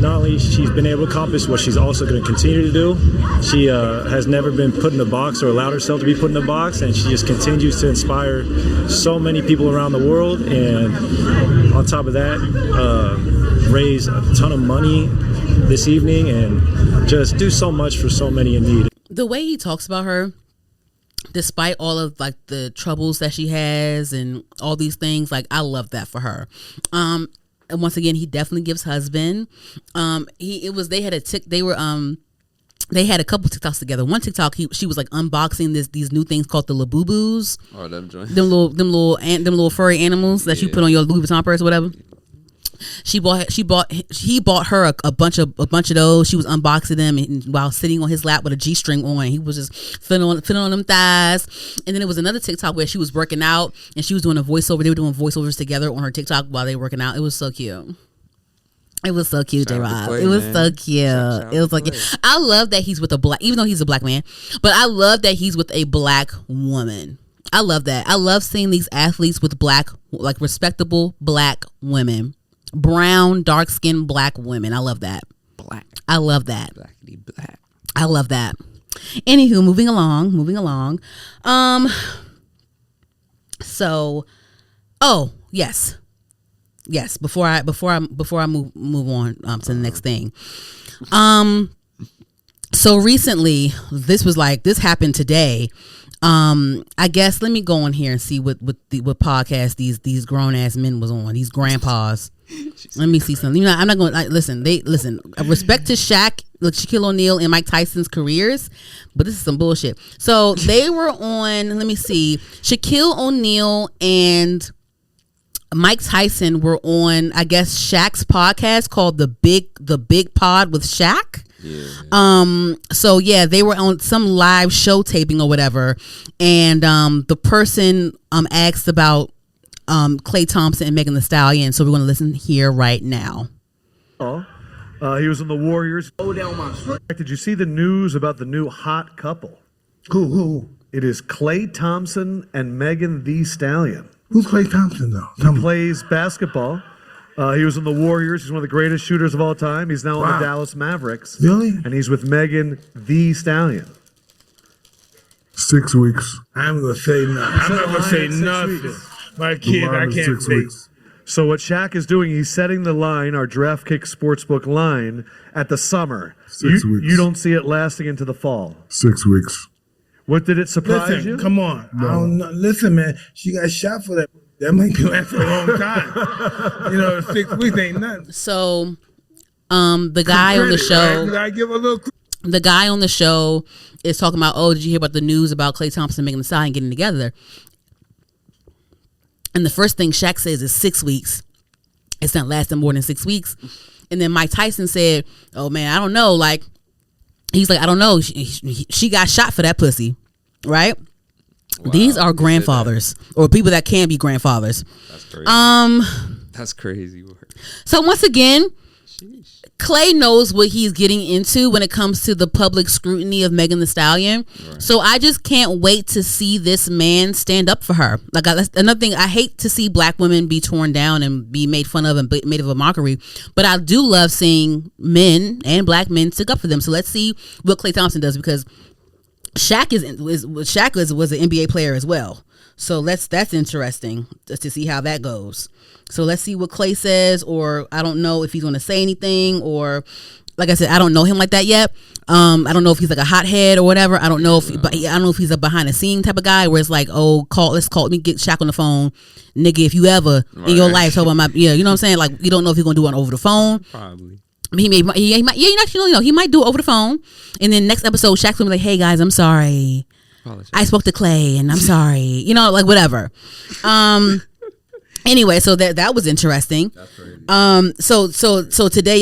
not only she's been able to accomplish, what she's also going to continue to do. She has never been put in a box or allowed herself to be put in a box, and she just continues to inspire so many people around the world. And on top of that, raise a ton of money this evening and just do so much for so many in need. The way he talks about her, despite all of like the troubles that she has and all these things, like I love that for her. And once again, he definitely gives husband. They had a couple TikToks together. One TikTok, she was like unboxing these new things called the Labubus. Oh, them joints. Them little furry animals that you put on your Louis Vuitton purse or whatever. He bought her a bunch of those. She was unboxing them while sitting on his lap with a G-string on. He was just feeling on them thighs. And then there was another TikTok where she was working out and she was doing a voiceover. They were doing voiceovers together on her TikTok while they were working out. It was so cute. It was so cute, JRob. It was so cute. It was so cute. I love that he's with a black, even though he's a black man, but I love that he's with a black woman. I love that. I love seeing these athletes with black, like respectable black women. Brown, dark-skinned black women. I love that. Black. I love that. Blackity black. I love that. Anywho, moving along. So, oh yes. Before I move on to the next thing. So recently, this happened today. I guess let me go on here and see what podcast these grown ass men was on. These grandpas. Let me see something. You know, I'm not going to listen. Respect to Shaquille O'Neal and Mike Tyson's careers, but this is some bullshit. So they were on. Let me see. Shaquille O'Neal and Mike Tyson were on, I guess, Shaq's podcast called the Big Pod with Shaq. Yeah. So yeah, they were on some live show taping or whatever, and the person asked about Klay Thompson and Megan Thee Stallion. So we're going to listen here right now. He was in the Warriors. Did you see the news about the new hot couple? Who? It is Klay Thompson and Megan Thee Stallion. Who's Klay Thompson though? He plays basketball. He was in the Warriors. He's one of the greatest shooters of all time. He's now on the Dallas Mavericks. Really? And he's with Megan Thee Stallion. 6 weeks. I'm going to say nothing. I'm not going to say nothing. My kid, I can't say. So what Shaq is doing, he's setting the line, our DraftKicks Sportsbook line, at the summer. 6 weeks. You don't see it lasting into the fall. 6 weeks. What, did it surprise you? Come on. No. I don't know. Listen, man, she got shot for that. That might be last for a long time. 6 weeks ain't nothing. So, the guy on the show, I give a little. The guy on the show is talking about, oh, did you hear about the news about Klay Thompson and Megan Thee Stallion getting together? And the first thing Shaq says is 6 weeks. It's not lasting more than 6 weeks. And then Mike Tyson said, oh man, I don't know. Like, he's like, I don't know. She got shot for that pussy, right? Wow, these are grandfathers or people that can be grandfathers. That's crazy. That's crazy work. So once again, Klay knows what he's getting into when it comes to the public scrutiny of Megan Thee Stallion. Right. So I just can't wait to see this man stand up for her. Like, that's another thing. I hate to see black women be torn down and be made fun of and made of a mockery. But I do love seeing men and black men stick up for them. So let's see what Klay Thompson does, because Shaq was an NBA player as well. So that's interesting just to see how that goes. So let's see what Klay says, or I don't know if he's going to say anything, or like I said, I don't know him like that yet. I don't know if he's like a hothead or whatever. I don't know if he's a behind the scene type of guy where it's like, oh, let's call me, get Shaq on the phone, nigga. If you ever in your life talk about you know what I'm saying? Like, you don't know if he's going to do it over the phone. Probably. He might, he might do it over the phone, and then next episode, Shaq's gonna be like, "Hey guys, I'm sorry. Apologize. I spoke to Klay, and I'm sorry." You know, like whatever. Anyway, so that was interesting. That's crazy. So today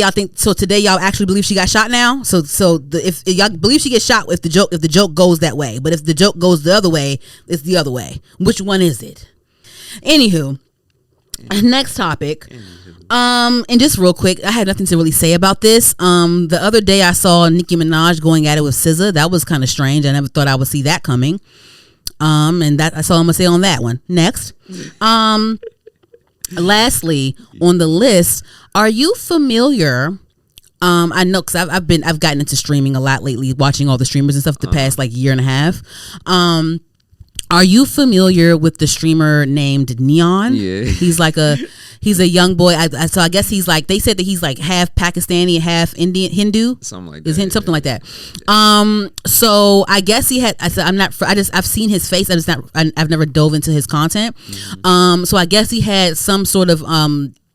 y'all actually believe she got shot now. If y'all believe she gets shot, if the joke goes that way, but if the joke goes the other way, it's the other way. Which one is it? Anywho, next topic. And just real quick, I had nothing to really say about this. The other day I saw Nicki Minaj going at it with SZA. That was kind of strange. I never thought I would see that coming. And that's all I'm gonna say on that one. Next. Lastly, on the list, are you familiar? I know, because I've gotten into streaming a lot lately, watching all the streamers and stuff the past like year and a half. Are you familiar with the streamer named Neon? Yeah. He's a young boy. So I guess he's like, they said that he's like half Pakistani, half Indian, Hindu. Something like that. Something like that. So I guess he had, I've seen his face. I've never dove into his content. Mm-hmm. So I guess he had some sort of,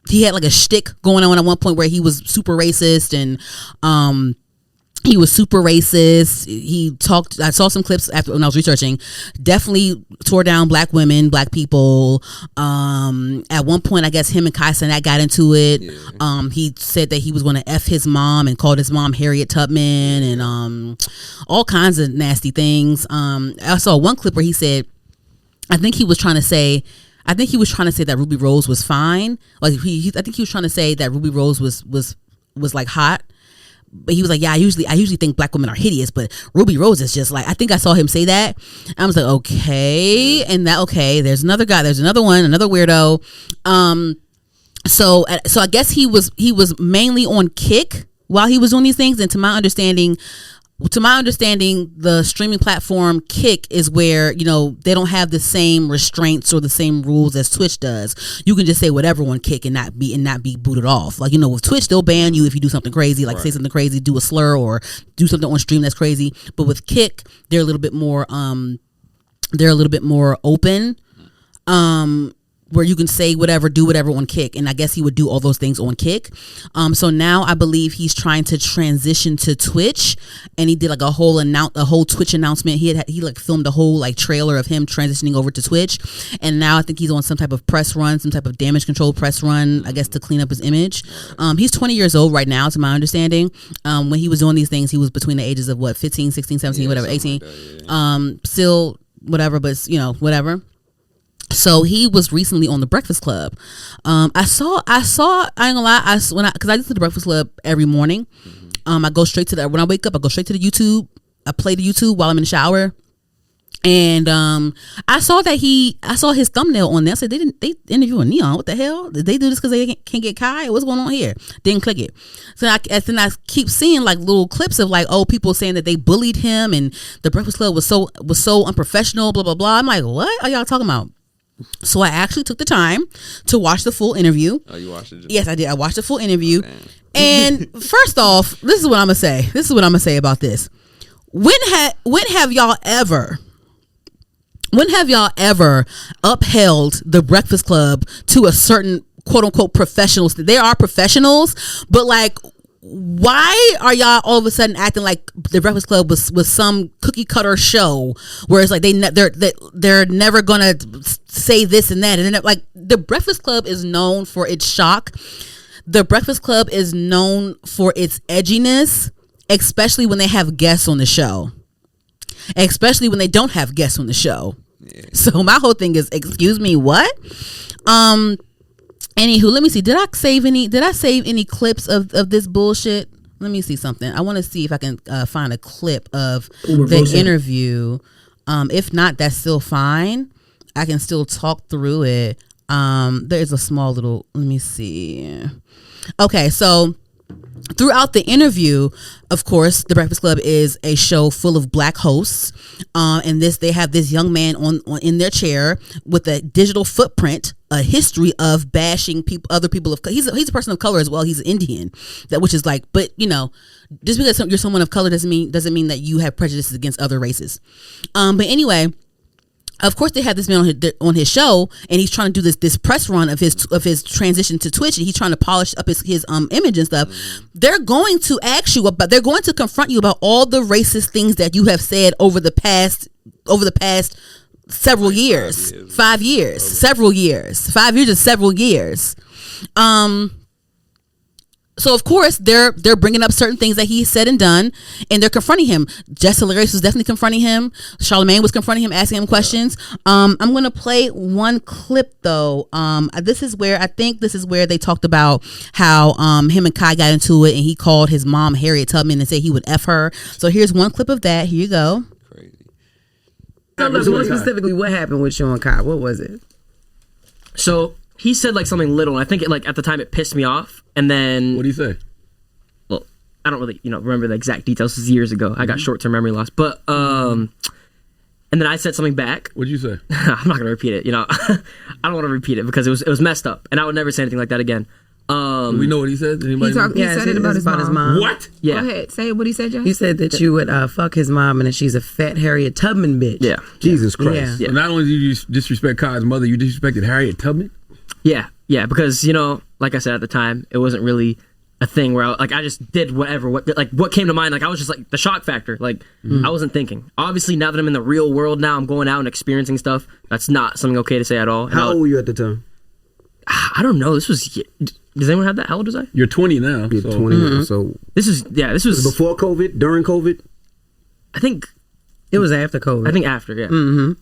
he had like a shtick going on at one point where he was super racist and, he was super racist. He talked, I saw some clips after when I was researching, definitely tore down black women, black people. At one point, I guess him and Cenat got into it. Yeah. He said that he was going to F his mom and called his mom Harriet Tubman and all kinds of nasty things. I saw one clip where he said, I think he was trying to say that Ruby Rose was fine. Like I think he was trying to say that Ruby Rose was like hot. But he was like, yeah, I usually think black women are hideous, but Ruby Rose is just like, I think I saw him say that. I was like, okay. And there's another guy, there's another one, another weirdo. So I guess he was mainly on Kick while he was doing these things. And to my understanding, the streaming platform Kick is where, you know, they don't have the same restraints or the same rules as Twitch does. You can just say whatever on Kick and not be booted off. Like, you know, with Twitch, they'll ban you if you do something crazy, like say something crazy, do a slur or do something on stream that's crazy. But with Kick, they're a little bit more open. Where you can say whatever, do whatever on Kick, and I guess he would do all those things on Kick. So now I believe he's trying to transition to Twitch, and he did like a whole Twitch announcement. He like filmed a whole like trailer of him transitioning over to Twitch, and now I think he's on some type of press run, some type of damage control press run, I guess, to clean up his image. He's 20 years old right now, to my understanding. When he was doing these things, he was between the ages of 15, 16, 17, whatever, 18. Like that, yeah. Still whatever, but you know, whatever. So he was recently on the Breakfast Club. I saw. I ain't gonna lie. Because I do the Breakfast Club every morning. I go straight to when I wake up. I go straight to the YouTube. I play the YouTube while I'm in the shower. And I saw his thumbnail on there. I said they interviewing Neon. What the hell? Did they do this because they can't get Kai? What's going on here? Didn't click it. So I keep seeing like little clips of like, oh, people saying that they bullied him and the Breakfast Club was so unprofessional. Blah blah blah. I'm like, what are y'all talking about? So I actually took the time to watch the full interview. Oh, you watched it? Yes, I did. I watched the full interview. Oh, and first off, this is what I'm gonna say. This is what I'm gonna say about this. When have y'all ever upheld the Breakfast Club to a certain quote unquote professional? They are professionals, but like, why are y'all all of a sudden acting like the Breakfast Club was some cookie cutter show where it's like they're never gonna say this and that, and then like the Breakfast Club is known for its shock. The Breakfast Club is known for its edginess, especially when they have guests on the show, especially when they don't have guests on the show. Yeah. So my whole thing is, excuse me, what? Anywho, let me see. Did I save any clips of this bullshit? Let me see something. I want to see if I can find a clip of the interview. If not, that's still fine. I can still talk through it. There's a small little, let me see. Okay, so throughout the interview, of course, The Breakfast Club is a show full of black hosts. And they have this young man on in their chair with a digital footprint, a history of bashing other people of color. He's a person of color as well. He's Indian, which is like, but you know, just because you're someone of color doesn't mean that you have prejudices against other races. But anyway, of course, they have this man on his show, and he's trying to do this press run of his transition to Twitch, and he's trying to polish up his image and stuff. They're going to they're going to confront you about all the racist things that you have said over the past several years, 5 years, several years, 5 years, and several years. So of course they're bringing up certain things that he said and done, and they're confronting him. Jess Hilarious was definitely confronting him. Charlamagne was confronting him, asking him questions. I'm gonna play one clip though. This is where they talked about how him and Kai got into it, and he called his mom Harriet Tubman and said he would F her. So here's one clip of that. Here you go. Crazy. So look, more specifically, what happened with you and Kai? What was it? So he said like something little, and I think at the time it pissed me off. And then what do you say? Well, I don't really remember the exact details. This is years ago. I got short-term memory loss. But and then I said something back. What'd you say? I'm not gonna repeat it. I don't want to repeat it because it was messed up, and I would never say anything like that again. Do we know what he said? He said it about his mom. What? Yeah. Go ahead. Say what he said, Jess. He said that you would fuck his mom and that she's a fat Harriet Tubman bitch. Yeah. Jesus Christ. Yeah. So not only did you disrespect Kai's mother, you disrespected Harriet Tubman? Yeah, because like I said at the time, it wasn't really a thing where I just did whatever, what came to mind. Like I was just like the shock factor. Like I wasn't thinking. Obviously, now that I'm in the real world, now I'm going out and experiencing stuff. That's not something okay to say at all. How old were you at the time? I don't know. This was. Does anyone have that? How old was I? You're 20 now. You're 20 now. So this was before COVID, during COVID. I think. It was after COVID. I think after, yeah.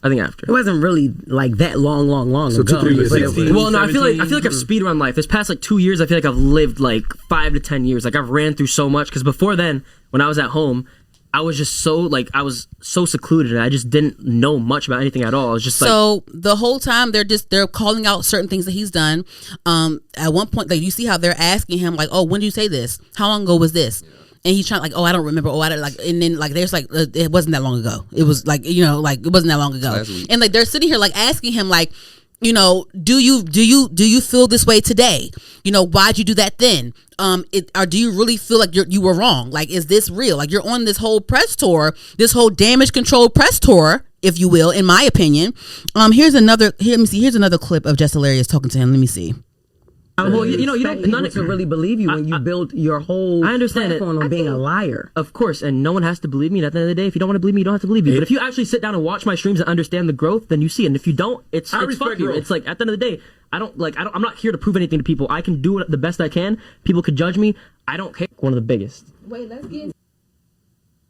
I think after. It wasn't really like that long so ago. 16, well, no, 17. I feel like I've speedrun life. This past like 2 years, I feel like I've lived like 5 to 10 years. Like I've ran through so much. Because before then, when I was at home, I was just so secluded, and I just didn't know much about anything at all. I was just so the whole time they're calling out certain things that he's done. At one point, like you see how they're asking him like, "Oh, when did you say this? How long ago was this?" And he's trying like, oh, I don't remember. Oh, I don't like. And then like, there's like, it wasn't that long ago. It was like, like it wasn't that long ago. And like, they're sitting here like asking him like, do you feel this way today? Why'd you do that then? Or do you really feel like you were wrong? Like, is this real? Like, you're on this whole press tour, this whole damage control press tour, if you will, in my opinion. Here's another clip of Jess Hilarious talking to him. Let me see. Well, you don't none to really believe you when you build your whole I understand platform on being a liar. Of course, and no one has to believe me. At the end of the day, if you don't want to believe me, you don't have to believe me. But if you actually sit down and watch my streams and understand the growth, then you see it. And if you don't, it's fuck you. It's like at the end of the day, I'm not here to prove anything to people. I can do it the best I can. People could judge me. I don't care. One of the biggest. Wait, let's get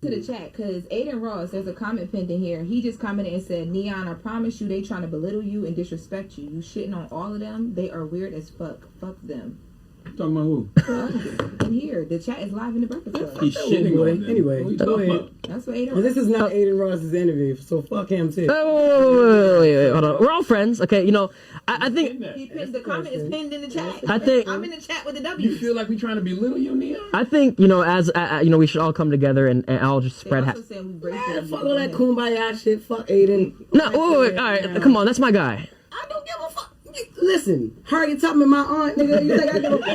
to the chat because Adin Ross, there's a comment pinned in here. He just commented and said, Neon, I promise you they trying to belittle you and disrespect you. You shitting on all of them. They are weird as fuck. Fuck them. Talking about who? In here. The chat is live in the Breakfast Club. He's shitting on them. Anyway, go ahead. That's what Adin Ross. This is not Adin Ross's interview, so fuck him too. Wait, hold on. We're all friends, okay? I think the comment is pinned in the chat. I think I'm in the chat with the W. You feel like we trying to belittle you, Neon? I think as we should all come together and I'll just spread. Fuck all that kumbaya shit. Fuck Adin. No, wait, all right, come on, that's my guy. I don't give a fuck. Listen, Harriet Tubman, my aunt, nigga. You think I give a fuck?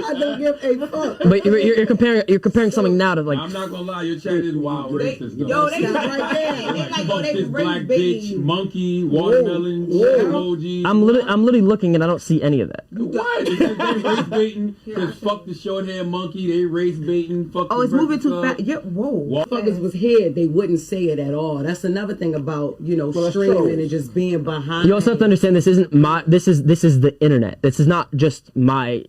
I don't give a fuck. But you're comparing something now to like. I'm not gonna lie, your chat is wild racist. Yo, they right there. They like go, they black bitch, monkey, watermelon, emoji. I'm literally looking and I don't see any of that. What? They race baiting. Cause fuck the short hair monkey. They race baiting. Fuck. Oh, it's moving too fast. Yeah, whoa. Fuckers was here. They wouldn't say it at all. That's another thing about streaming and just being behind. You also have to understand this is the internet. This is not just my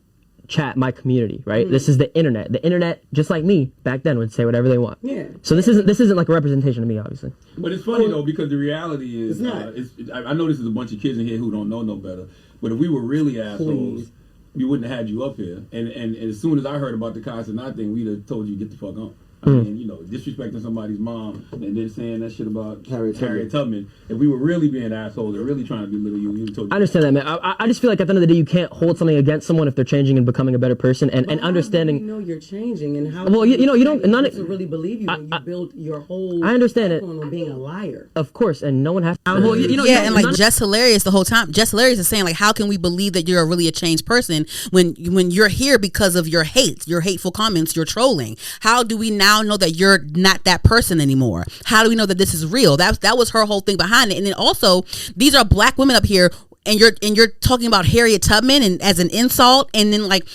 chat, my community, right? This is the internet. The internet, just like me back then, would say whatever they want. Yeah. So this isn't like a representation of me, obviously. But it's funny though, because the reality is, I know this is a bunch of kids in here who don't know no better. But if we were really assholes, we wouldn't have had you up here. And as soon as I heard about the Cenat thing, we'd have told you to get the fuck on. I mean, you know, disrespecting somebody's mom and then saying that shit about Harriet Tubman. If we were really being assholes or really trying to belittle you, we would told you. I understand that, man. I just feel like at the end of the day, you can't hold something against someone if they're changing and becoming a better person and understanding. How do you know you're changing and how? Well, you don't to really believe you when you build your whole. I understand it. On being a liar. Of course, and no one has. Well, and like Jess Hilarious the whole time. Jess Hilarious is saying like, how can we believe that you're really a changed person when you're here because of your hate, your hateful comments, your trolling? How do we now know that you're not that person anymore? How do we know that this is real? That was her whole thing behind it. And then also, these are black women up here, and you're talking about Harriet Tubman and as an insult, and then like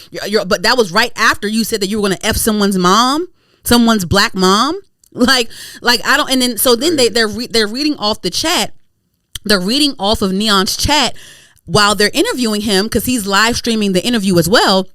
but that was right after you said that you were going to F someone's mom, someone's black mom. Like I don't. And then so then they're reading off the chat. They're reading off of Neon's chat while they're interviewing him because he's live streaming the interview as well.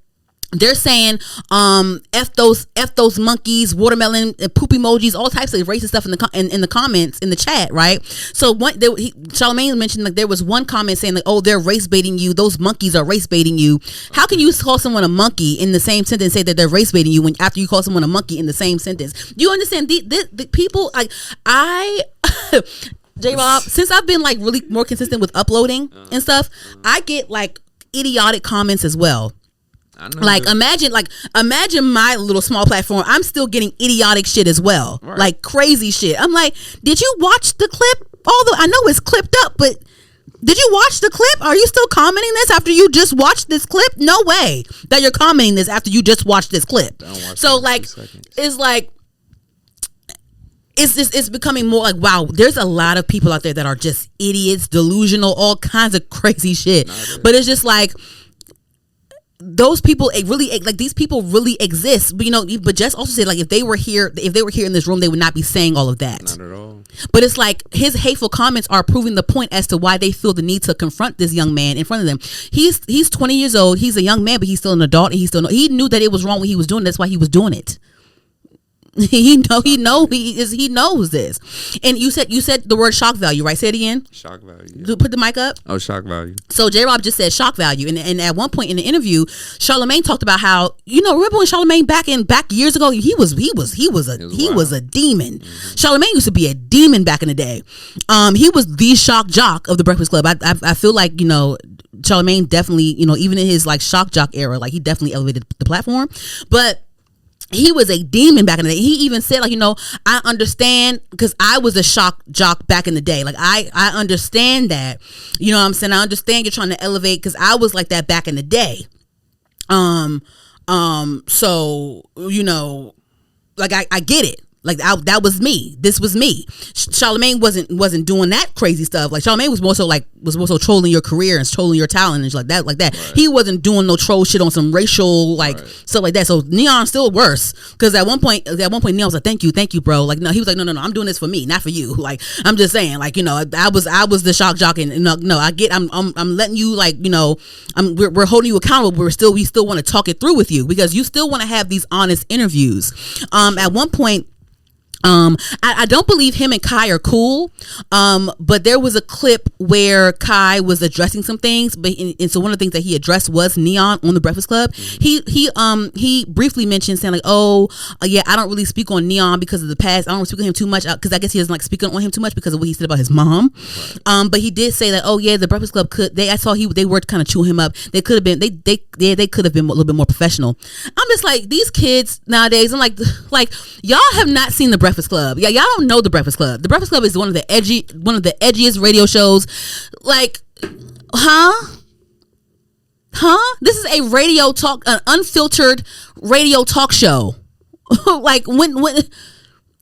They're saying F those monkeys, watermelon, poop emojis, all types of racist stuff in the comments in the chat, right? So Charlamagne mentioned like there was one comment saying like, oh, they're race baiting you, those monkeys are race baiting you. How can you call someone a monkey in the same sentence and say that they're race baiting you when after you call someone a monkey in the same sentence? Do you understand? The people like JRob, since I've been like really more consistent with uploading and stuff, I get like idiotic comments as well. Like imagine my little small platform. I'm still getting idiotic shit as well, right. Like crazy shit. I'm like, did you watch the clip? Although I know it's clipped up, but did you watch the clip? Are you still commenting this after you just watched this clip? No way that you're commenting this after you just watched this clip. So like, it's like. It's becoming more like, wow, there's a lot of people out there that are just idiots, delusional, all kinds of crazy shit. But it's just like those people these people really exist. But but Jess also said like if they were here in this room, they would not be saying all of that. Not at all. But it's like his hateful comments are proving the point as to why they feel the need to confront this young man in front of them. He's 20 years old. He's a young man, but he's still an adult, and he knew that it was wrong what he was doing. That's why he was doing it. He knows this. And you said the word shock value, right? Say it again. Shock value. Yeah. Put the mic up. Oh, shock value. So JRob just said shock value, and at one point in the interview, Charlamagne talked about how remember when Charlamagne back years ago he was a demon. Mm-hmm. Charlamagne used to be a demon back in the day. He was the shock jock of the Breakfast Club. I feel like Charlamagne definitely even in his like shock jock era, like he definitely elevated the platform, but. He was a demon back in the day. He even said, like, I understand because I was a shock jock back in the day. Like, I understand that. You know what I'm saying? I understand you're trying to elevate because I was like that back in the day. So, like, I get it. Like that was me. This was me. Charlamagne wasn't doing that crazy stuff. Like Charlamagne was more so trolling your career and trolling your talent and like that. Right. He wasn't doing no troll shit on some racial stuff like that. So Neon's still worse because at one point Neon was like, thank you, bro. Like no, he was like, no, I'm doing this for me, not for you. Like I'm just saying, like I was the shock jock and no, I get I'm letting you like we're holding you accountable. But we still want to talk it through with you because you still want to have these honest interviews. At one point. I don't believe him and Kai are cool. But there was a clip where Kai was addressing some things, and so one of the things that he addressed was Neon on the Breakfast Club. He briefly mentioned saying like, I don't really speak on Neon because of the past. I don't speak on him too much because I guess he doesn't like speaking on him too much because of what he said about his mom. Right. But he did say that, the Breakfast Club they were kind of chewing him up. They could have been they could have been a little bit more professional. I'm just like these kids nowadays. I'm like y'all have not seen the Breakfast Club. Yeah, y'all don't know the Breakfast Club. The Breakfast Club is one of the edgiest radio shows. Like, This is a radio talk, an unfiltered radio talk show. Like when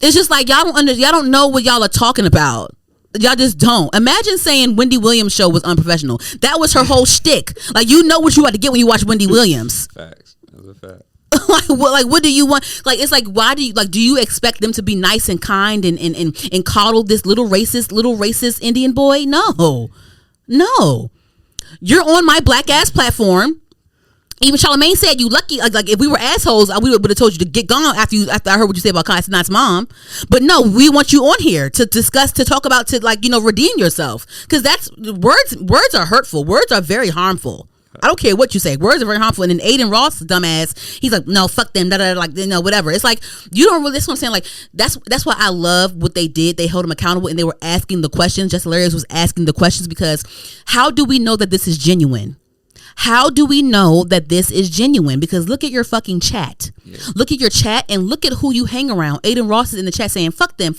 it's just like y'all don't know what y'all are talking about. Y'all just don't. Imagine saying Wendy Williams' show was unprofessional. That was her whole shtick. Like you know what you had to get when you watch Wendy Williams. Facts. That's a fact. what do you want? Like it's like why do you expect them to be nice and kind and coddle this little racist Indian boy? No. You're on my black ass platform. Even Charlamagne said, "You lucky." Like if we were assholes, we would have told you to get gone after I heard what you said about Cenat's mom. But no, we want you on here to discuss, to talk about, to redeem yourself, because that's words are hurtful. Words are very harmful. I don't care what you say. Words are very harmful. And then Adin Ross, dumbass, he's like, no, fuck them, whatever. It's like, you don't really, that's what I'm saying. Like, that's why I love what they did. They held him accountable and they were asking the questions. Just Hilarious was asking the questions, because how do we know that this is genuine? How do we know that this is genuine? Because look at your fucking chat. Yeah. Look at your chat and look at who you hang around. Adin Ross is in the chat saying, fuck them.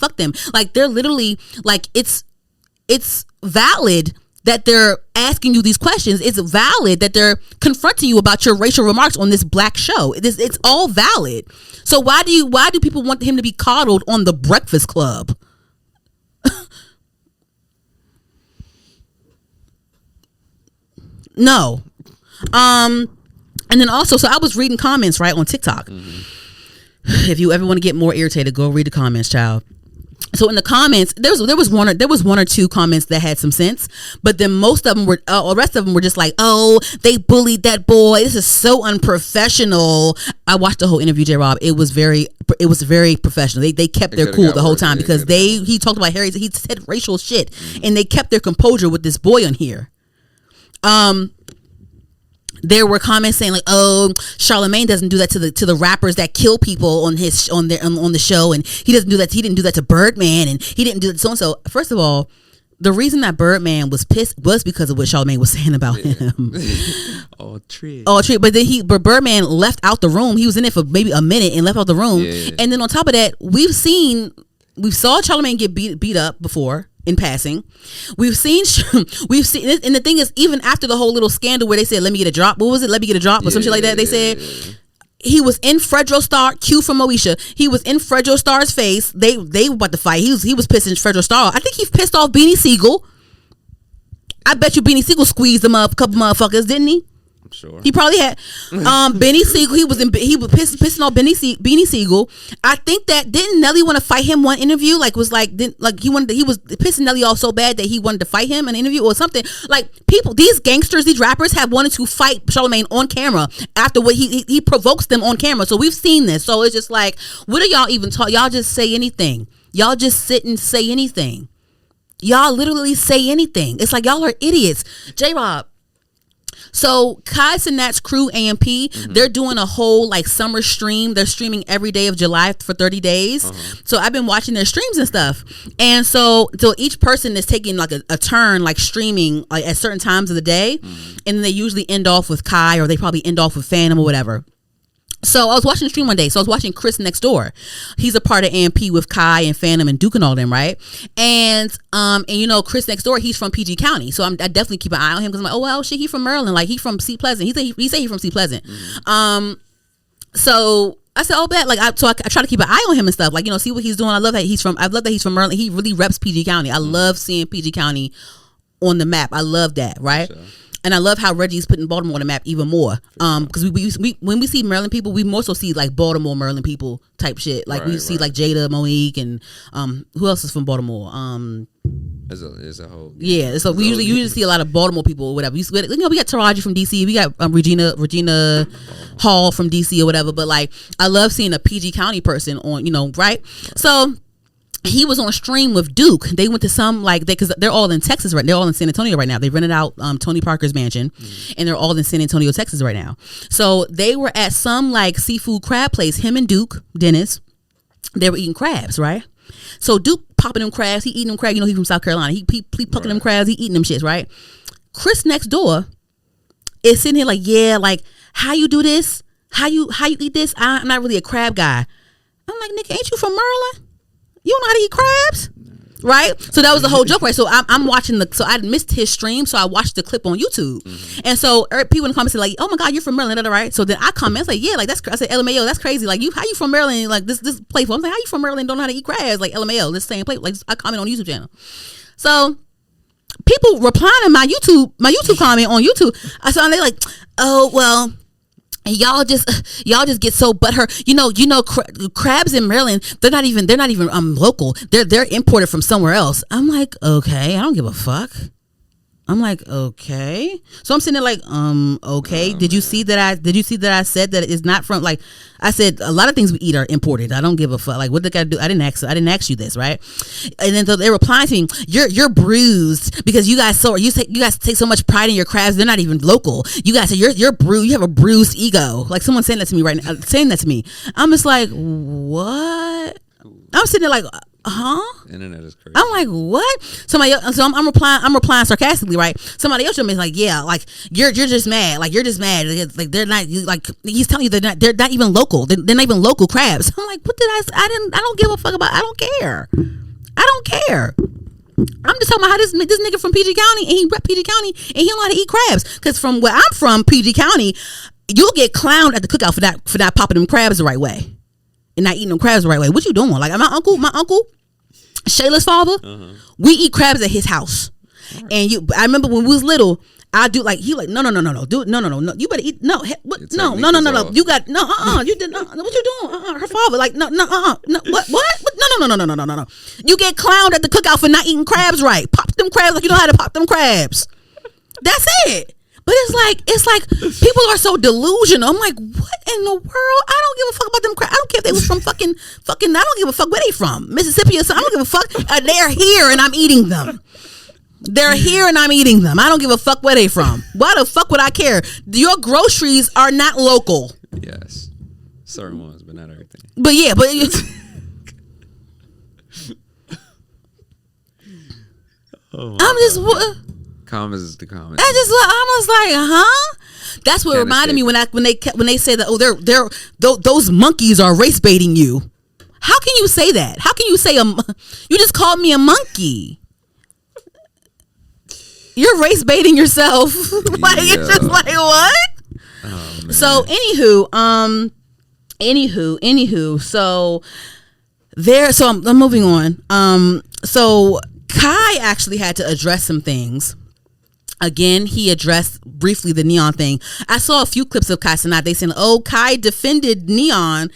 Like, they're literally, like, it's valid that they're asking you these questions. It's valid that they're confronting you about your racial remarks on this black show. It's all valid. So why do people want him to be coddled on The Breakfast Club? No. And then also, so I was reading comments right on TikTok. If you ever want to get more irritated, go read the comments, child. So in the comments, there was one or two comments that had some sense, but then most of them were, the rest of them were just like, oh, they bullied that boy. This is so unprofessional. I watched the whole interview, JRob. It was very professional. They kept their cool the whole time, because he talked about Harry. He said racial shit, and they kept their composure with this boy on here. There were comments saying like, "Oh, Charlamagne doesn't do that to the rappers that kill people on the show, and he doesn't do that. He didn't do that to Birdman, and he didn't do that so and so." First of all, the reason that Birdman was pissed was because of what Charlamagne was saying about him. All true. But then Birdman left out the room. He was in it for maybe a minute and left out the room. Yeah. And then on top of that, we saw Charlamagne get beat up before. In passing, we've seen, and the thing is, even after the whole little scandal where they said, "Let me get a drop," what was it? "Let me get a drop," or some shit like that. They said he was in Fredro Starr. Q from Moesha. He was in Fredro Starr's face. They were about to fight. He was pissing Fredro Starr. I think he pissed off Beanie Siegel. I bet you Beanie Siegel squeezed him up a couple motherfuckers, didn't he? I'm sure. He probably had Beanie Siegel. He was pissing off Beanie Siegel. I think that didn't Nelly want to fight him one interview? He was pissing Nelly off so bad that he wanted to fight him in an interview or something. Like, people, these gangsters, these rappers have wanted to fight Charlamagne on camera after what he provokes them on camera. So we've seen this. So it's just like, what do y'all even talk? Y'all just say anything. Y'all just sit and say anything. Y'all literally say anything. It's like y'all are idiots. JRob. So Cenat's crew, AMP, they're doing a whole like summer stream. They're streaming every day of July for 30 days. So I've been watching their streams and stuff. And so each person is taking like a turn, like streaming like at certain times of the day. And then they usually end off with Kai, or they probably end off with Phantom or whatever. So I was watching the stream one day. So I was watching Chris Next Door. He's a part of AMP with Kai and Phantom and Duke and all them, right? And Chris Next Door, he's from PG County. So I definitely keep an eye on him, because I'm like, oh well, shit, he from Maryland. Like, he from Seat Pleasant. He said he from Seat Pleasant. So I said, oh, bet. Like, I try to keep an eye on him and stuff. Like, see what he's doing. I love that he's from Maryland. He really reps PG County. I love seeing PG County on the map. I love that, right? Sure. And I love how Reggie's putting Baltimore on the map even more. Because we when we see Maryland people, we more so see like Baltimore, Maryland people type shit. Like, we see like Jada, Monique, and who else is from Baltimore? There's a whole. Yeah, so we usually see a lot of Baltimore people or whatever. We got Taraji from DC. We got Regina Hall from DC or whatever. But like, I love seeing a PG County person on, right? So he was on stream with Duke. They went to some because they're all in Texas right. They're all in San Antonio right now. They rented out Tony Parker's mansion, and they're all in San Antonio, Texas right now. So they were at some like seafood crab place. Him and Duke Dennis, they were eating crabs, right? So Duke popping them crabs. He eating them crabs. He from South Carolina. He plucking them crabs. He eating them shits, right? Chris Next Door is sitting here like, yeah, like, how you do this? How you eat this? I'm not really a crab guy. I'm like, nigga, ain't you from Maryland? You don't know how to eat crabs, right? So that was the whole joke, right? So I'm watching so I missed his stream, so I watched the clip on YouTube, and so people in the comments say like, "Oh my God, you're from Maryland, right?" So then I comment, like, "Yeah, like that's." I said, "LMAO, that's crazy. Like, how you from Maryland? Like this playful." I'm like, "How you from Maryland? Don't know how to eat crabs?" Like, LMAO, this same play. Like, I comment on YouTube channel, so people replying to my YouTube comment on YouTube. I saw they like, "Oh well." And y'all just get so butthurt. Crabs in Maryland, they're not even local. They're imported from somewhere else. I'm like, okay, I don't give a fuck. I'm like, okay. So I'm sitting there like, okay. Did you see that I said that it's not from, like, I said a lot of things we eat are imported. I don't give a fuck. Like, what did I do? I didn't ask you this, right? And then so they reply to me, you're bruised because you guys take so much pride in your crabs. They're not even local. You guys say you're bruised. You have a bruised ego. Like someone saying that to me right now, saying that to me. I'm just like, what? I'm sitting there like, Internet is crazy. I'm like, what? Somebody else, so I'm replying sarcastically, right? Somebody else is like, yeah, like you're just mad, like you're just mad, like they're not, like he's telling you they're not even local, they're not even local crabs. I'm like, what did I don't give a fuck about. I don't care. I'm just talking about how this nigga from PG County, and he rep PG County, and he don't know how to eat crabs. Because from where I'm from, PG County, you'll get clowned at the cookout for not popping them crabs the right way and not eating them crabs the right way. What you doing? Like my uncle Shayla's father, we eat crabs at his house. Right. And I remember when we was little, I do like, he like, no, dude, no, you better eat, no, what, no, you got, you did, what you doing, her father, like, no, what, no, you get clowned at the cookout for not eating crabs right. Pop them crabs like you know how to pop them crabs. That's it. But it's like people are so delusional. I'm like, what in the world? I don't give a fuck about them crabs. I don't care if they was from fucking. I don't give a fuck where they from, Mississippi or something. I don't give a fuck. They're here and I'm eating them. They're here and I'm eating them. I don't give a fuck where they from. Why the fuck would I care? Your groceries are not local. Yes, certain ones, but not everything. But yeah, but. I'm just. Comments is the comments. I was like, huh? That's what reminded me when they said that those monkeys are race baiting you. How can you say that? How can you say you just called me a monkey? You're race baiting yourself. Like it's just like what? Oh, man. So anywho, so there. So I'm moving on. So Kai actually had to address some things. Again, he addressed briefly the Neon thing. I saw a few clips of Kai Cenat. They saying, "Oh, Kai defended Neon,"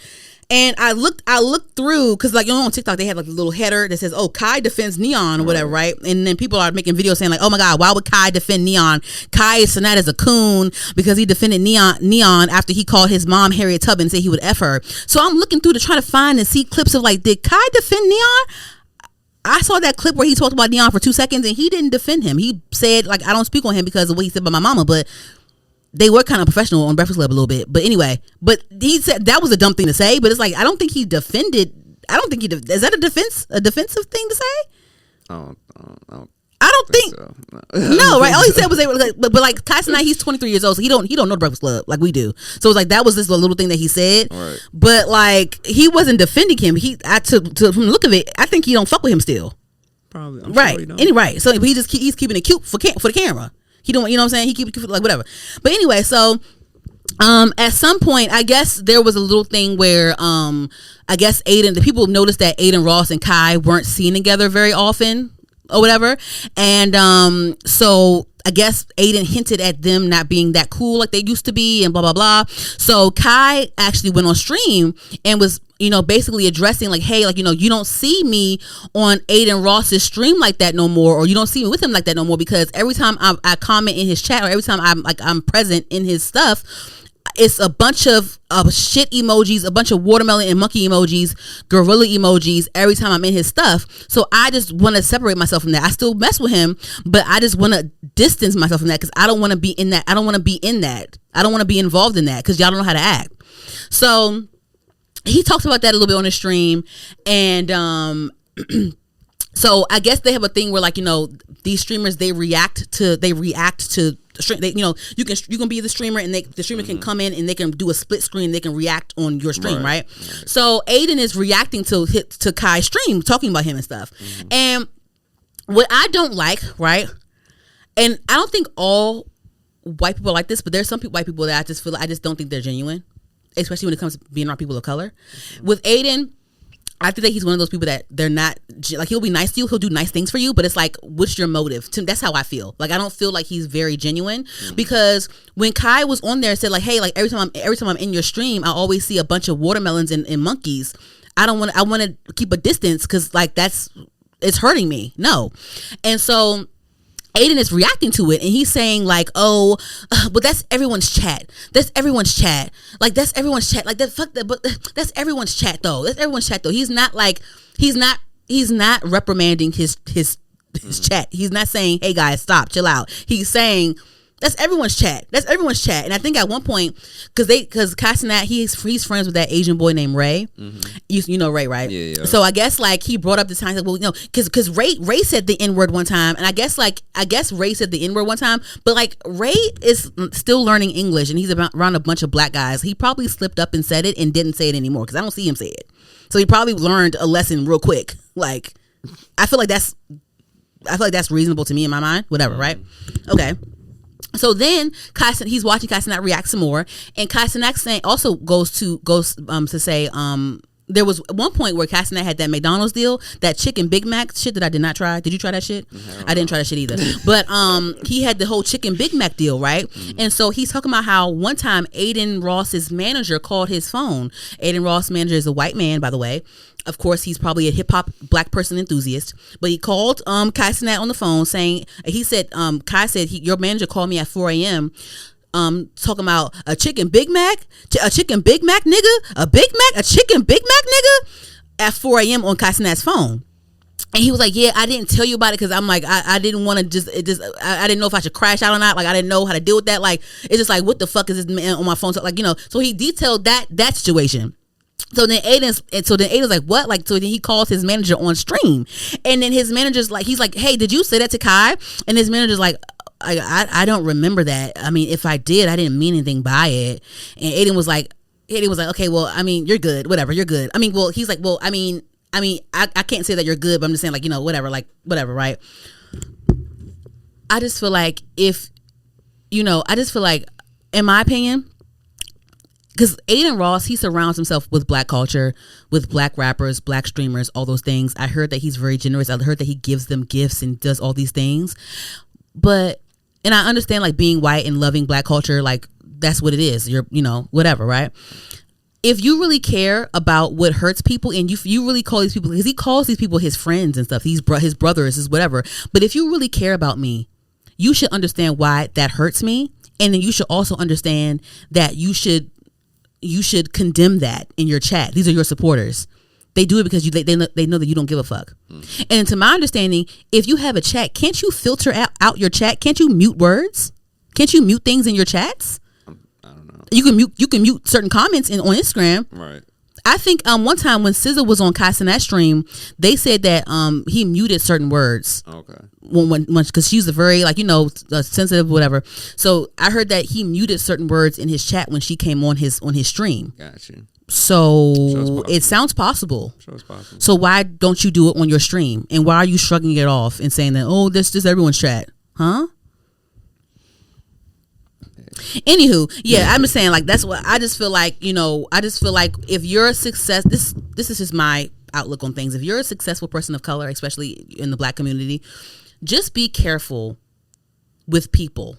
and I looked through because, like, you know, on TikTok they have like a little header that says, "Oh, Kai defends Neon" or whatever, right? And then people are making videos saying like, "Oh my God, why would Kai defend Neon? Kai Cenat is a coon because he defended Neon after he called his mom Harriet Tubman and said he would F her." So I'm looking through to try to find and see clips of like, did Kai defend Neon? I saw that clip where he talked about Neon for 2 seconds and he didn't defend him. He said, like, I don't speak on him because of what he said about my mama, but they were kind of professional on Breakfast Club a little bit. But anyway, but he said that was a dumb thing to say, but it's like, I don't think he defended. Is that a defensive thing to say? I don't think so. No, right? All he said was but like Tyson, he's 23 years old, so he don't know the Breakfast Club like we do. So it's like that was this little thing that he said. Right. But like he wasn't defending him. From the look of it, I think he don't fuck with him still. Probably. I'm right. Sure he don't. Right. So he's keeping it cute for the camera. He don't, you know what I'm saying? He keep it like whatever. But anyway, so at some point, I guess there was a little thing where I guess the people noticed that Adin Ross and Kai weren't seen together very often. Or whatever, and so I guess Adin hinted at them not being that cool like they used to be, and blah blah blah. So Kai actually went on stream and was, you know, basically addressing like, hey, like, you know, you don't see me on Adin Ross's stream like that no more, or you don't see me with him like that no more, because every time I comment in his chat or every time I'm present in his stuff, it's a bunch of shit emojis, a bunch of watermelon and monkey emojis, gorilla emojis every time I'm in his stuff. So I just want to separate myself from that. I still mess with him, but I just want to distance myself from that because I don't want to be in that. I don't want to be in that. I don't want to be involved in that because y'all don't know how to act. So he talks about that a little bit on the stream, and so I guess they have a thing where, like, you know, these streamers they react to they, you know, you can be the streamer and the streamer can come in and they can do a split screen. They can react on your stream, right? So Adin is reacting to Kai's stream, talking about him and stuff. And what I don't like, right? And I don't think all white people are like this, but there's some white people that I just don't think they're genuine, especially when it comes to being around people of color. With Adin, I think that he's one of those people that they're not, like, he'll be nice to you, he'll do nice things for you, but it's like, what's your motive? That's how I feel. Like, I don't feel like he's very genuine, because when Kai was on there and said like, hey, like every time I'm in your stream, I always see a bunch of watermelons and monkeys. I want to keep a distance because like it's hurting me. No. And so Aiden is reacting to it, and he's saying like, "Oh, but that's everyone's chat. That's everyone's chat. Like that's everyone's chat. Like that. Fuck that. But that's everyone's chat though. That's everyone's chat though. He's not reprimanding his chat. He's not saying, "Hey guys, stop, chill out." He's saying, "That's everyone's chat. That's everyone's chat." And I think at one point, because Cenat, he's friends with that Asian boy named Ray. You know Ray, right? Yeah. So I guess like he brought up the time, like, well, because Ray said the N-word one time, and I guess Ray said the N-word one time, but like Ray is still learning English, and he's around a bunch of black guys. He probably slipped up and said it and didn't say it anymore because I don't see him say it. So he probably learned a lesson real quick. Like I feel like that's reasonable to me in my mind. Whatever, right? Okay. So then he's watching Cenat react some more, and Cenat also goes to say there was one point where Cenat had that McDonald's deal, that chicken Big Mac shit that I did not try. Did you try that shit? I didn't try that shit either. But he had the whole chicken Big Mac deal, right? And so he's talking about how one time Adin Ross's manager called his phone. Adin Ross' manager is a white man, by the way. Of course, he's probably a hip hop black person enthusiast. But he called Cenat on the phone saying, he said, Kai said, your manager called me at 4 a.m. Talking about a chicken Big Mac, nigga, a chicken Big Mac, nigga, at 4 a.m. on Cenat's phone. And he was like, yeah, I didn't tell you about it because I'm like, I didn't want to I didn't know if I should crash out or not. Like, I didn't know how to deal with that. Like, it's just like, what the fuck is this man on my phone? So, like, so he detailed that situation. So then Aiden's like, what? Like, so then he calls his manager on stream, and then his manager's like, he's like, hey, did you say that to Kai? And his manager's like, I don't remember that. I mean, if I did, I didn't mean anything by it. And Adin was like, okay, well, I mean, you're good, whatever, you're good. I mean, well, he's like, well, I mean, I can't say that you're good, but I'm just saying, like, whatever, right? I just feel like in my opinion, because Adin Ross, he surrounds himself with black culture, with black rappers, black streamers, all those things. I heard that he's very generous. I heard that he gives them gifts and does all these things. And I understand, like, being white and loving black culture, like, that's what it is. You're, whatever, right? If you really care about what hurts people, and you really call these people, because he calls these people his friends and stuff, his brothers, his whatever. But if you really care about me, you should understand why that hurts me. And then you should also understand that you should condemn that in your chat. These are your supporters. They do it because they know that you don't give a fuck. And to my understanding, if you have a chat, can't you filter out your chat? Can't you mute words? Can't you mute things in your chats? I don't know. You can mute certain comments on Instagram. Right. I think one time when SZA was on Cenat's stream, they said that he muted certain words. Okay. Because she's a very sensitive whatever. So I heard that he muted certain words in his chat when she came on his stream. Gotcha. So it sounds possible. So why don't you do it on your stream? And why are you shrugging it off and saying that, oh, this is everyone's chat, huh? Anywho, yeah, I'm just saying, like, that's what I just feel like. If you're a success, this is just my outlook on things. If you're a successful person of color, especially in the black community, just be careful with people.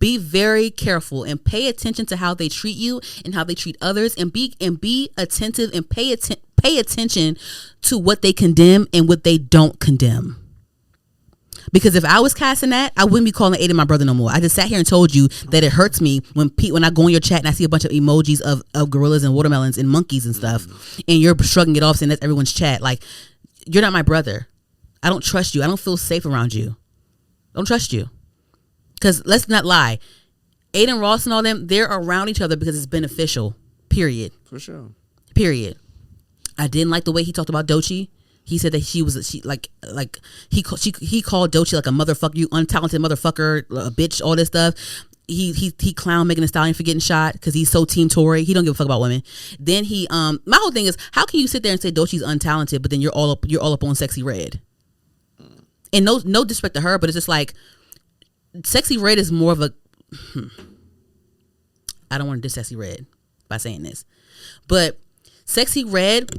Be very careful and pay attention to how they treat you and how they treat others, and be attentive and pay attention to what they condemn and what they don't condemn. Because if I was Cenat, I wouldn't be calling Adin my brother no more. I just sat here and told you that it hurts me when I go in your chat and I see a bunch of emojis of gorillas and watermelons and monkeys and stuff, and you're shrugging it off saying that's everyone's chat. Like, you're not my brother. I don't trust you. I don't feel safe around you. I don't trust you. Because let's not lie, Adin Ross and all them, they're around each other because it's beneficial. Period. For sure. Period. I didn't like the way he talked about Doechii. He said that he called Doechii like a motherfucker, you untalented motherfucker, a bitch, all this stuff. He clowned Megan Thee Stallion for getting shot because he's so Team Tory. He don't give a fuck about women. Then my whole thing is, how can you sit there and say Doechii's untalented, but then you're all up on Sexy Red? And no disrespect to her, but it's just like, Sexy Red is more of a I don't want to diss Sexy Red by saying this, but Sexy Red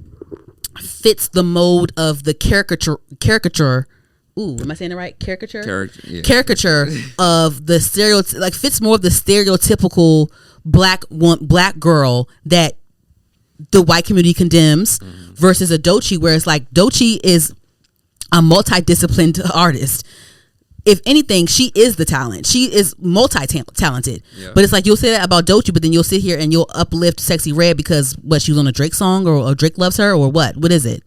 fits the mold of the caricature. Ooh, am I saying it right? Caricature of the stereotype, like, fits more of the stereotypical black girl that the white community condemns, versus a Doechii, where it's like Doechii is a multidisciplined artist. if anything, she is the talent. She is multi-talented. Yeah. But it's like you'll say that about Doechii, but then you'll sit here and you'll uplift Sexy Red because what, she was on a Drake song or Drake loves her or what? What is it?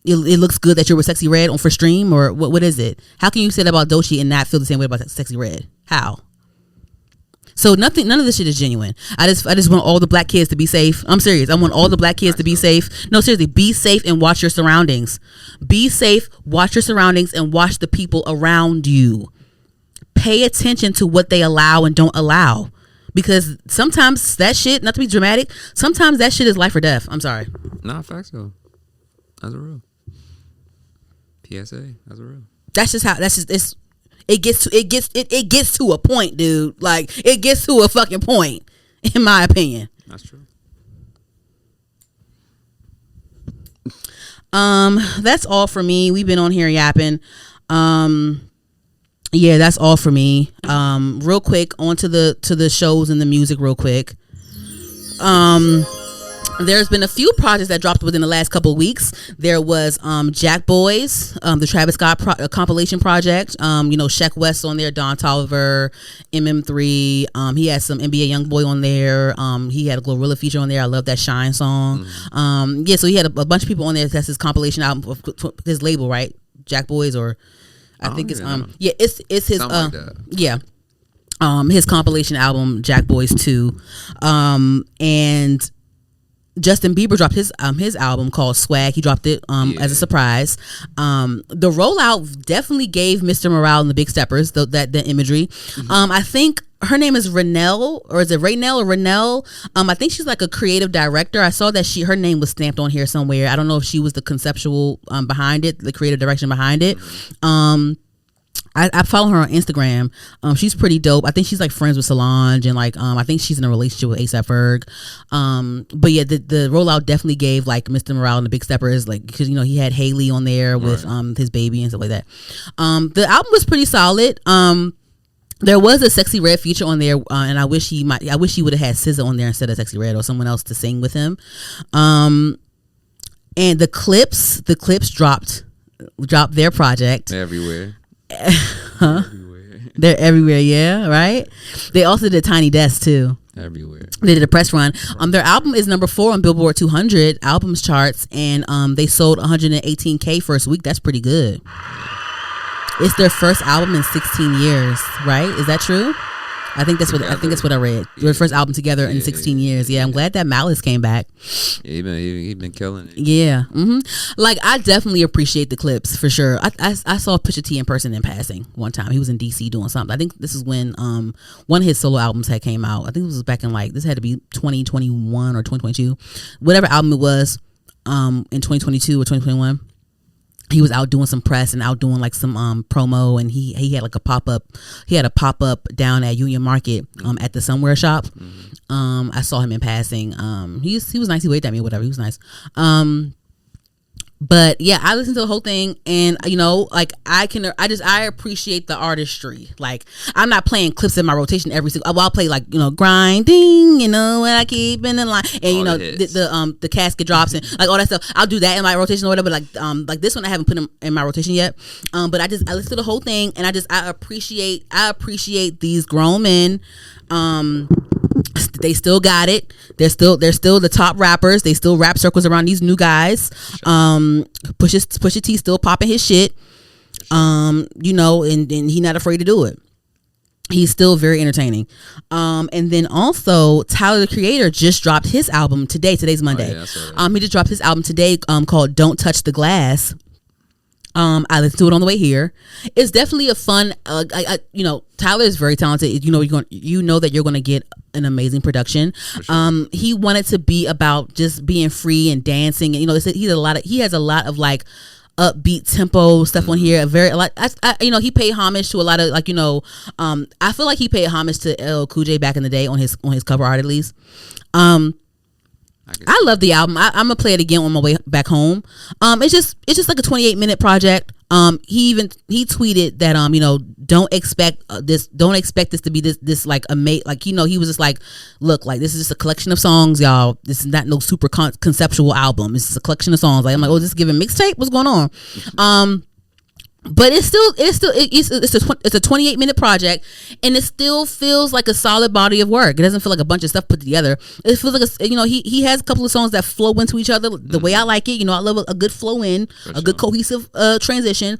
It looks good that you're with Sexy Red on for stream or what is it? How can you say that about Doechii and not feel the same way about Sexy Red? How? So none of this shit is genuine. I just want all the black kids to be safe. I'm serious. I want all the black kids to be safe. No, seriously, be safe and watch your surroundings. Be safe, watch your surroundings, and watch the people around you. Pay attention to what they allow and don't allow. Because sometimes that shit, not to be dramatic, sometimes that shit is life or death. I'm sorry. Nah, facts though. That's a real. PSA. That's a real. It gets to a point, dude. Like, it gets to a fucking point, in my opinion. That's true. That's all for me. We've been on here yapping. Yeah, that's all for me. Real quick, on to the shows and the music real quick. There's been a few projects that dropped within the last couple of weeks. There was Jackboys, the Travis Scott compilation project. Sheck West on there, Don Toliver, MM3. He had some NBA YoungBoy on there. He had a Glorilla feature on there. I love that Shine song. So he had a bunch of people on there. That's his compilation album of his label, right? Jackboys, or I think it's it's his his compilation album Jackboys 2. And Justin Bieber dropped his album called Swag. He dropped it as a surprise. The rollout definitely gave Mr. Morale and the Big Steppers the imagery. I think her name is Renelle, or is it Raynell or Renelle? I think she's like a creative director. I saw that her name was stamped on here somewhere. I don't know if she was the conceptual behind it, the creative direction behind it. I follow her on Instagram. She's pretty dope. I think she's like friends with Solange, and like I think she's in a relationship with A$AP Ferg. But yeah, the rollout definitely gave like Mr. Morale and the Big Steppers, like, because he had Haley on there with his baby and stuff like that. The album was pretty solid. There was a Sexy Red feature on there, and I wish he would have had SZA on there instead of Sexy Red, or someone else to sing with him. And the Clipse dropped their project. Everywhere. They're everywhere, yeah, right? They also did Tiny Desk too. Everywhere. They did a press run. Their album is number 4 on Billboard 200 albums charts, and they sold 118K first week. That's pretty good. It's their first album in 16 years, right? Is that true? I think that's what I read. Their first album together in 16 years. Yeah, I'm glad that Malice came back. Yeah, he been killing it. Yeah, like I definitely appreciate the Clipse for sure. I saw Pusha T in person in passing one time. He was in DC doing something. I think this is when one of his solo albums had came out. I think it was back in this had to be 2021 or 2022, whatever album it was, in 2022 or 2021. He was out doing some press and out doing like some promo, and he had like a pop-up. He had a pop-up down at Union Market at the Somewhere shop. I saw him in passing. He was nice. He waved at me or whatever. He was nice. But yeah, I listened to the whole thing, and like I appreciate the artistry. Like, I'm not playing Clipse in my rotation every single. I'll play like grinding, when I keep in the line, and the casket drops and like all that stuff. I'll do that in my rotation or whatever. Like this one I haven't put in my rotation yet. But I listened to the whole thing, and I appreciate these grown men. They still got it. They're still the top rappers. They still rap circles around these new guys. Pusha T still popping his shit. And he not afraid to do it. He's still very entertaining. And then also Tyler the Creator just dropped his album today. Today's Monday. He just dropped his album today called Don't Touch the Glass. I listened to it on the way here. It's definitely a fun. Tyler is very talented. You know that you're going to get an amazing production. Sure. He wanted to be about just being free and dancing. And, he has a lot of like upbeat tempo stuff on here. He paid homage to a lot of I feel like he paid homage to LL Cool J back in the day on his cover art at least. I love the album. I'm gonna play it again on my way back home. It's just like a 28-minute project. He tweeted that don't expect this to be this like he was just like, look, like this is just a collection of songs, y'all. This is not no super conceptual album. It's just a collection of songs. Like I'm like, oh, this is giving mixtape. What's going on? But it's a 28-minute project, and it still feels like a solid body of work. It doesn't feel like a bunch of stuff put together. It feels like he has a couple of songs that flow into each other the way I like it. I love a good flow in, good cohesive transition.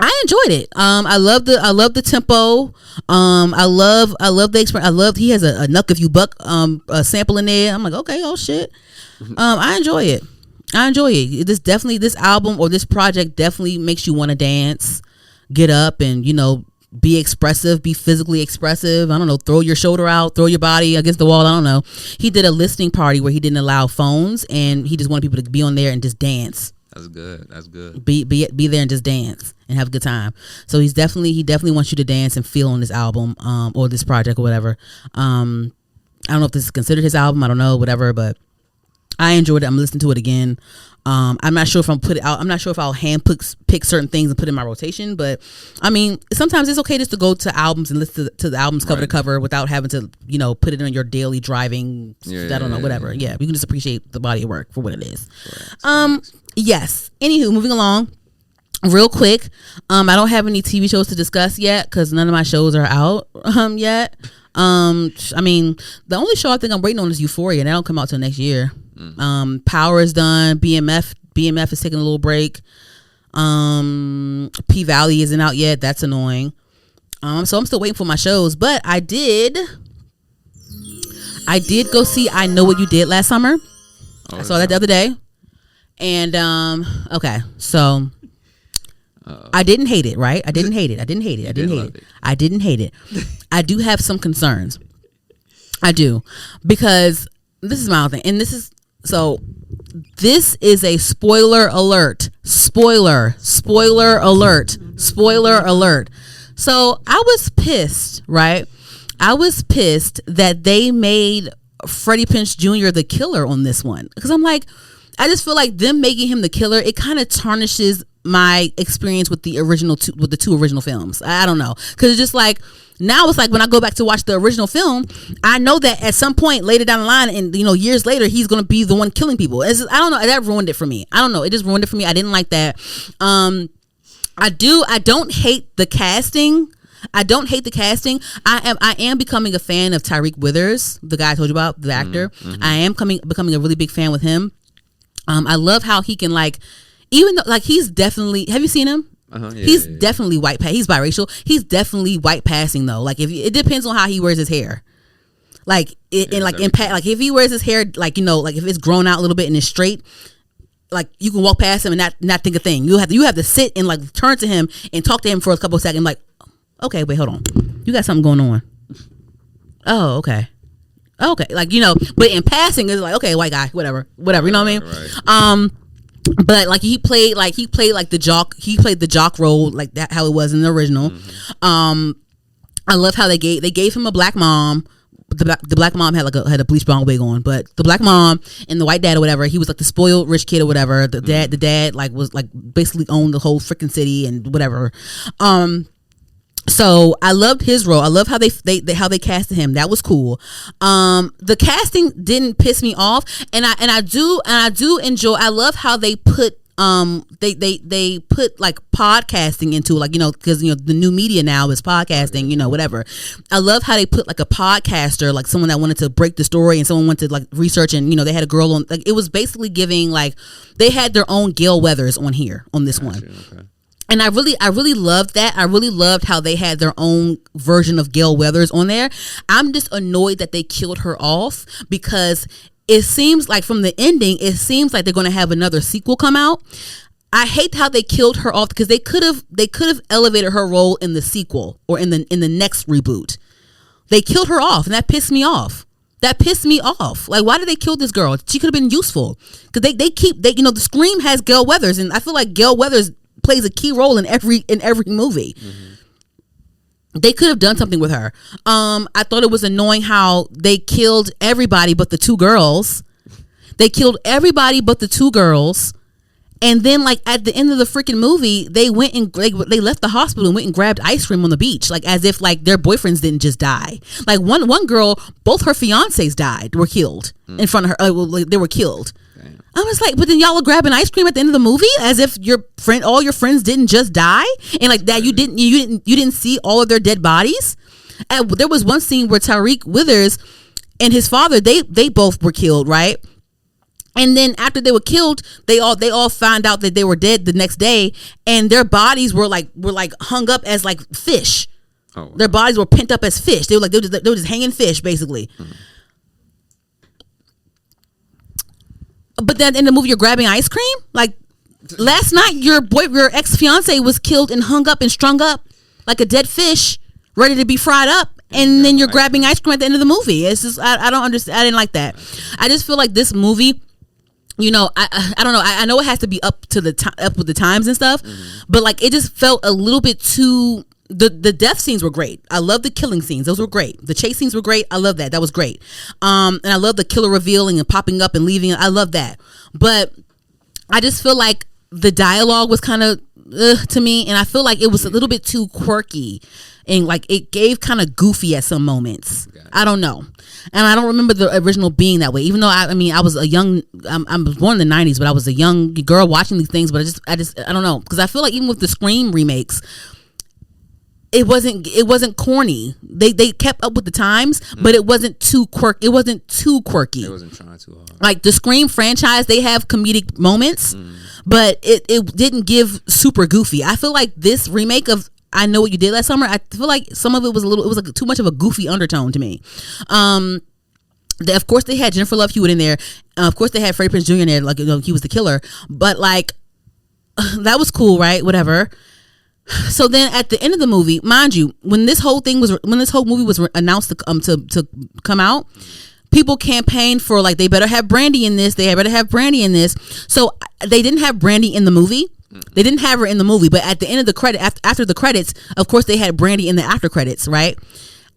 I enjoyed it. I love the tempo. I love the experience. He has a Knuck If You Buck sample in there. I'm like, okay, oh shit. I enjoy it. This album or this project definitely makes you want to dance, get up and, be expressive, be physically expressive. I don't know, throw your shoulder out, throw your body against the wall. I don't know. He did a listening party where he didn't allow phones and he just wanted people to be on there and just dance. That's good. Be there and just dance and have a good time. So he definitely wants you to dance and feel on this album, or this project or whatever. I don't know if this is considered his album. I don't know, whatever, but I enjoyed it. I'm listening to it again. I'm not sure if I'm not sure if I'll pick certain things and put in my rotation, but I mean, sometimes it's okay just to go to albums and listen to the albums cover to cover without having to, put it on your daily driving. I don't know, whatever. Yeah, you can just appreciate the body of work for what it is. Yes. Anywho, moving along. Real quick, I don't have any TV shows to discuss yet because none of my shows are out yet. I mean, the only show I think I'm waiting on is Euphoria, and that don't come out till next year. Power is done. BMF is taking a little break. P Valley isn't out yet. That's annoying. So I'm still waiting for my shows, but I did go see I Know What You Did last summer. I saw that the other day, and okay, so I didn't hate it, right? I didn't hate it. I didn't hate it. I do have some concerns. I do, because this is my own thing, and this is a spoiler alert. Spoiler alert. So I was pissed, right? I was pissed that they made Freddie Prinze Jr. the killer on this one, because I'm like, I just feel like them making him the killer, it kind of tarnishes my experience with the two original films. I don't know, because it's just like, now it's like when I go back to watch the original film, I know that at some point later down the line, and years later, he's gonna be the one killing people. I don't know. That ruined it for me. I don't know. It just ruined it for me. I didn't like that. I don't hate the casting. I am becoming a fan of Tyreek Withers, the guy I told you about, the actor. Mm-hmm. I am becoming a really big fan with him. I love how he can, like, even though, like, he's definitely, have you seen him? He's definitely white. He's biracial. He's definitely white passing though. Like, it depends on how he wears his hair. Like like if he wears his hair, like, like if it's grown out a little bit and it's straight, like, you can walk past him and not think a thing. You have to sit and, like, turn to him and talk to him for a couple of seconds. Like, okay, wait, hold on. You got something going on. Oh, okay. Like, but in passing it's like, okay, white guy, whatever. You know what I mean? Right. But like he played the jock role, like that, how it was in the original. Mm-hmm. I love how they gave him a black mom. The black mom had a bleach blonde wig on, but the black mom and the white dad or whatever, he was like the spoiled rich kid or whatever. The dad like was like basically owned the whole freaking city and whatever. So I loved his role. I love how they casted him. That was cool. The casting didn't piss me off, and I do enjoy. I love how they put they put like podcasting into, like, because the new media now is podcasting, whatever. I love how they put like a podcaster, like someone that wanted to break the story and someone wanted to like research, and they had a girl on, like, it was basically giving, like, they had their own Gail Weathers on here on this one. Okay. And I really loved that. I really loved how they had their own version of Gail Weathers on there. I'm just annoyed that they killed her off, because it seems like from the ending, it seems like they're going to have another sequel come out. I hate how they killed her off, because they could have elevated her role in the sequel or in the next reboot. They killed her off, and that pissed me off. Like, why did they kill this girl? She could have been useful, because they the Scream has Gail Weathers, and I feel like Gail Weathers plays a key role in every movie. Mm-hmm. They could have done something with her. I thought it was annoying how they killed everybody but the two girls. And then, like, at the end of the freaking movie, they went and they left the hospital and went and grabbed ice cream on the beach, like, as if like their boyfriends didn't just die. Like, one girl, both her fiancés were killed in front of her. They were killed. Damn. I was like, but then y'all were grabbing ice cream at the end of the movie as if all your friends didn't just die, and like that you didn't see all of their dead bodies. And there was one scene where Tariq Withers and his father, they both were killed, right? And then after they were killed, they all found out that they were dead the next day, and their bodies were hung up as like fish. Oh, wow. Their bodies were pent up as fish. They were just hanging fish basically. Mm-hmm. But then in the movie, you're grabbing ice cream. Like last night, your ex-fiance was killed and hung up and strung up like a dead fish, ready to be fried up. And then you're grabbing ice cream at the end of the movie. It's just I don't understand. I didn't like that. I just feel like this movie, you know, I don't know. I know it has to be up with the times and stuff, but like it just felt a little bit too. The death scenes were great. I love the killing scenes. Those were great. The chase scenes were great. I love that. That was great. And I love the killer revealing and popping up and leaving. I love that. But I just feel like the dialogue was kind of to me, and I feel like it was a little bit too quirky, and like it gave kind of goofy at some moments. I don't know, and I don't remember the original being that way. Even though I was a young, I was born in the '90s, but I was a young girl watching these things. But I don't know, because I feel like even with the Scream remakes, it wasn't corny. They kept up with the times, but it wasn't too quirky. It wasn't trying too hard. Like the Scream franchise, they have comedic moments, but it didn't give super goofy. I feel like this remake of I Know What You Did Last Summer, I feel like some of it was like too much of a goofy undertone to me. Of course they had Jennifer Love Hewitt in there. Of course they had Freddie Prinze Jr. in there, like, you know, he was the killer. But like that was cool, right? Whatever. So then at the end of the movie, mind you, when this whole movie was announced to come out, people campaigned for like they better have Brandy in this. They better have Brandy in this. So they didn't have Brandy in the movie. They didn't have her in the movie, but at the end of the credit, after the credits, of course they had Brandy in the after credits, right?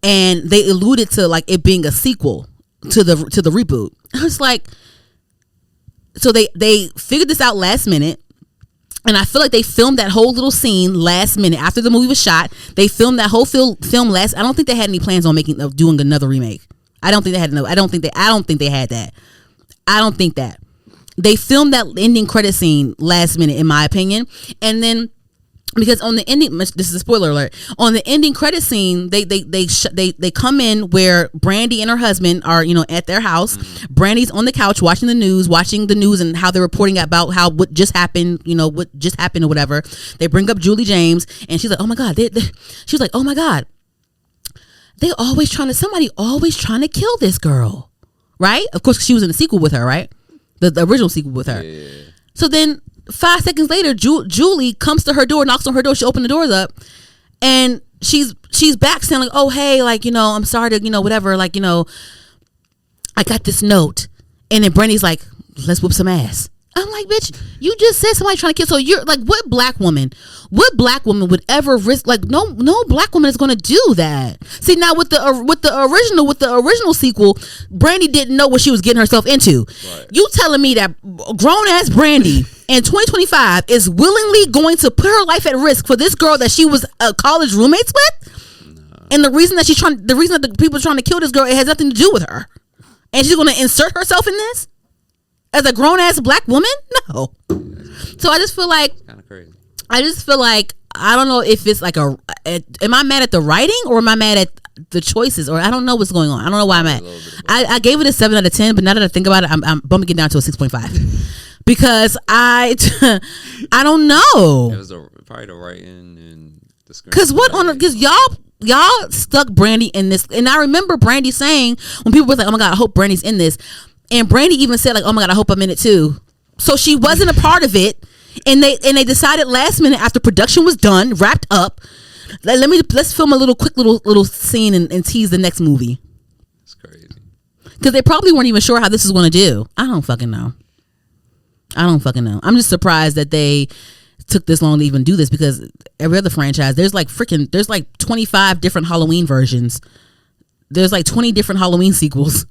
And they alluded to like it being a sequel to the reboot. I was like, so they figured this out last minute. And I feel like they filmed that whole little scene last minute after the movie was shot. They filmed that whole film last. I don't think they had any plans on doing another remake. I don't think they had that. I don't think that. They filmed that ending credit scene last minute, in my opinion. And then because on the ending, this is a spoiler alert. On the ending credit scene, they come in where Brandy and her husband are, you know, at their house. Brandy's on the couch watching the news and how they're reporting about what just happened, you know, what just happened or whatever. They bring up Julie James, and she's like, "Oh my God!" She was like, "Oh my God, somebody always trying to kill this girl," right? Of course, she was in the sequel with her, right? The original sequel with her. Yeah. So then 5 seconds later, Julie comes to her door, knocks on her door. She opened the doors up, and she's back saying like, "Oh hey, like, you know, I'm sorry to, you know, whatever, like, you know, I got this note." And then Brandy's like, "Let's whoop some ass." I'm like, bitch, you just said somebody trying to kill. So you're like, what black woman would ever risk? Like, no black woman is going to do that. See, now with the original sequel, Brandy didn't know what she was getting herself into. Right. You telling me that grown ass Brandy in 2025 is willingly going to put her life at risk for this girl that she was college roommates with? No. And the reason that the people are trying to kill this girl, it has nothing to do with her, and she's going to insert herself in this as a grown ass black woman? No. So I just feel like kind of crazy. I just feel like I don't know if it's like am I mad at the writing or am I mad at the choices, or I don't know what's going on. I don't know why I'm mad. I gave it a 7 out of 10, but now that I think about it, I'm bumping it down to a 6.5 because I don't know. It was probably the writing and the screen. Because y'all stuck Brandy in this, and I remember Brandy saying when people were like, "Oh my God, I hope Brandy's in this." And Brandy even said like, "Oh my God, I hope I'm in it too." So she wasn't a part of it, and they decided last minute after production was done, wrapped up. Let's film a quick little scene and tease the next movie. It's crazy because they probably weren't even sure how this was going to do. I don't fucking know. I'm just surprised that they took this long to even do this because every other franchise there's like 25 different Halloween versions. There's like 20 different Halloween sequels.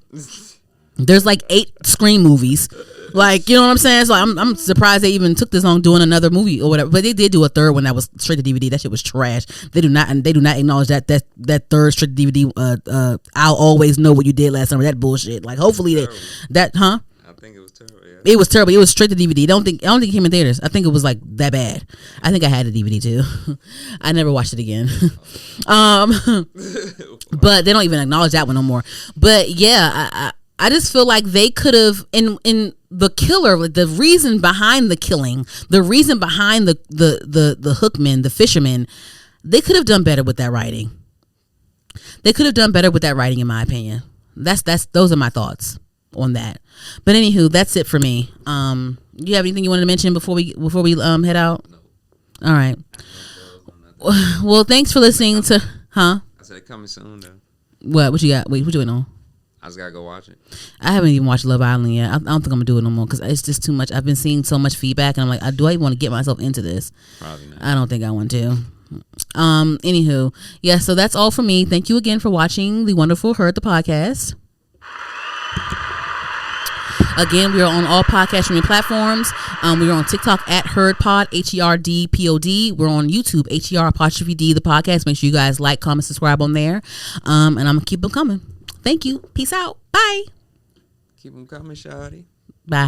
There's like 8 Scream movies. Like, you know what I'm saying? So I'm surprised they even took this long doing another movie or whatever. But they did do a third one that was straight to DVD. That shit was trash. They do not acknowledge that third straight to DVD. I'll always know what you did last summer. That bullshit. Like, hopefully I think it was terrible. Yeah. It was terrible. It was straight to DVD. I don't think it came in theaters. I think it was like that bad. I think I had a DVD too. I never watched it again. But they don't even acknowledge that one no more. But yeah, I just feel like they could have in the killer, the reason behind the killing, the reason behind the hookmen, the fishermen, they could have done better with that writing. They could have done better with that writing, in my opinion. Those are my thoughts on that. But anywho, that's it for me. You have anything you wanted to mention before we head out? No. All right. Well, thanks for listening to. Huh? I said coming soon though. What you got? Wait, what you doing on? I just gotta go watch it. I haven't even watched Love Island yet. I don't think I'm gonna do it no more because it's just too much. I've been seeing so much feedback, and I'm like, do I even want to get myself into this? Probably not. I don't think I want to. Anywho, yeah. So that's all for me. Thank you again for watching the wonderful Heard the Podcast. Again, we are on all podcast streaming platforms. We are on TikTok at HeardPod, HERDPOD. We're on YouTube, HER''D, the podcast. Make sure you guys like, comment, subscribe on there. And I'm going to keep them coming. Thank you. Peace out. Bye. Keep them coming, shawty.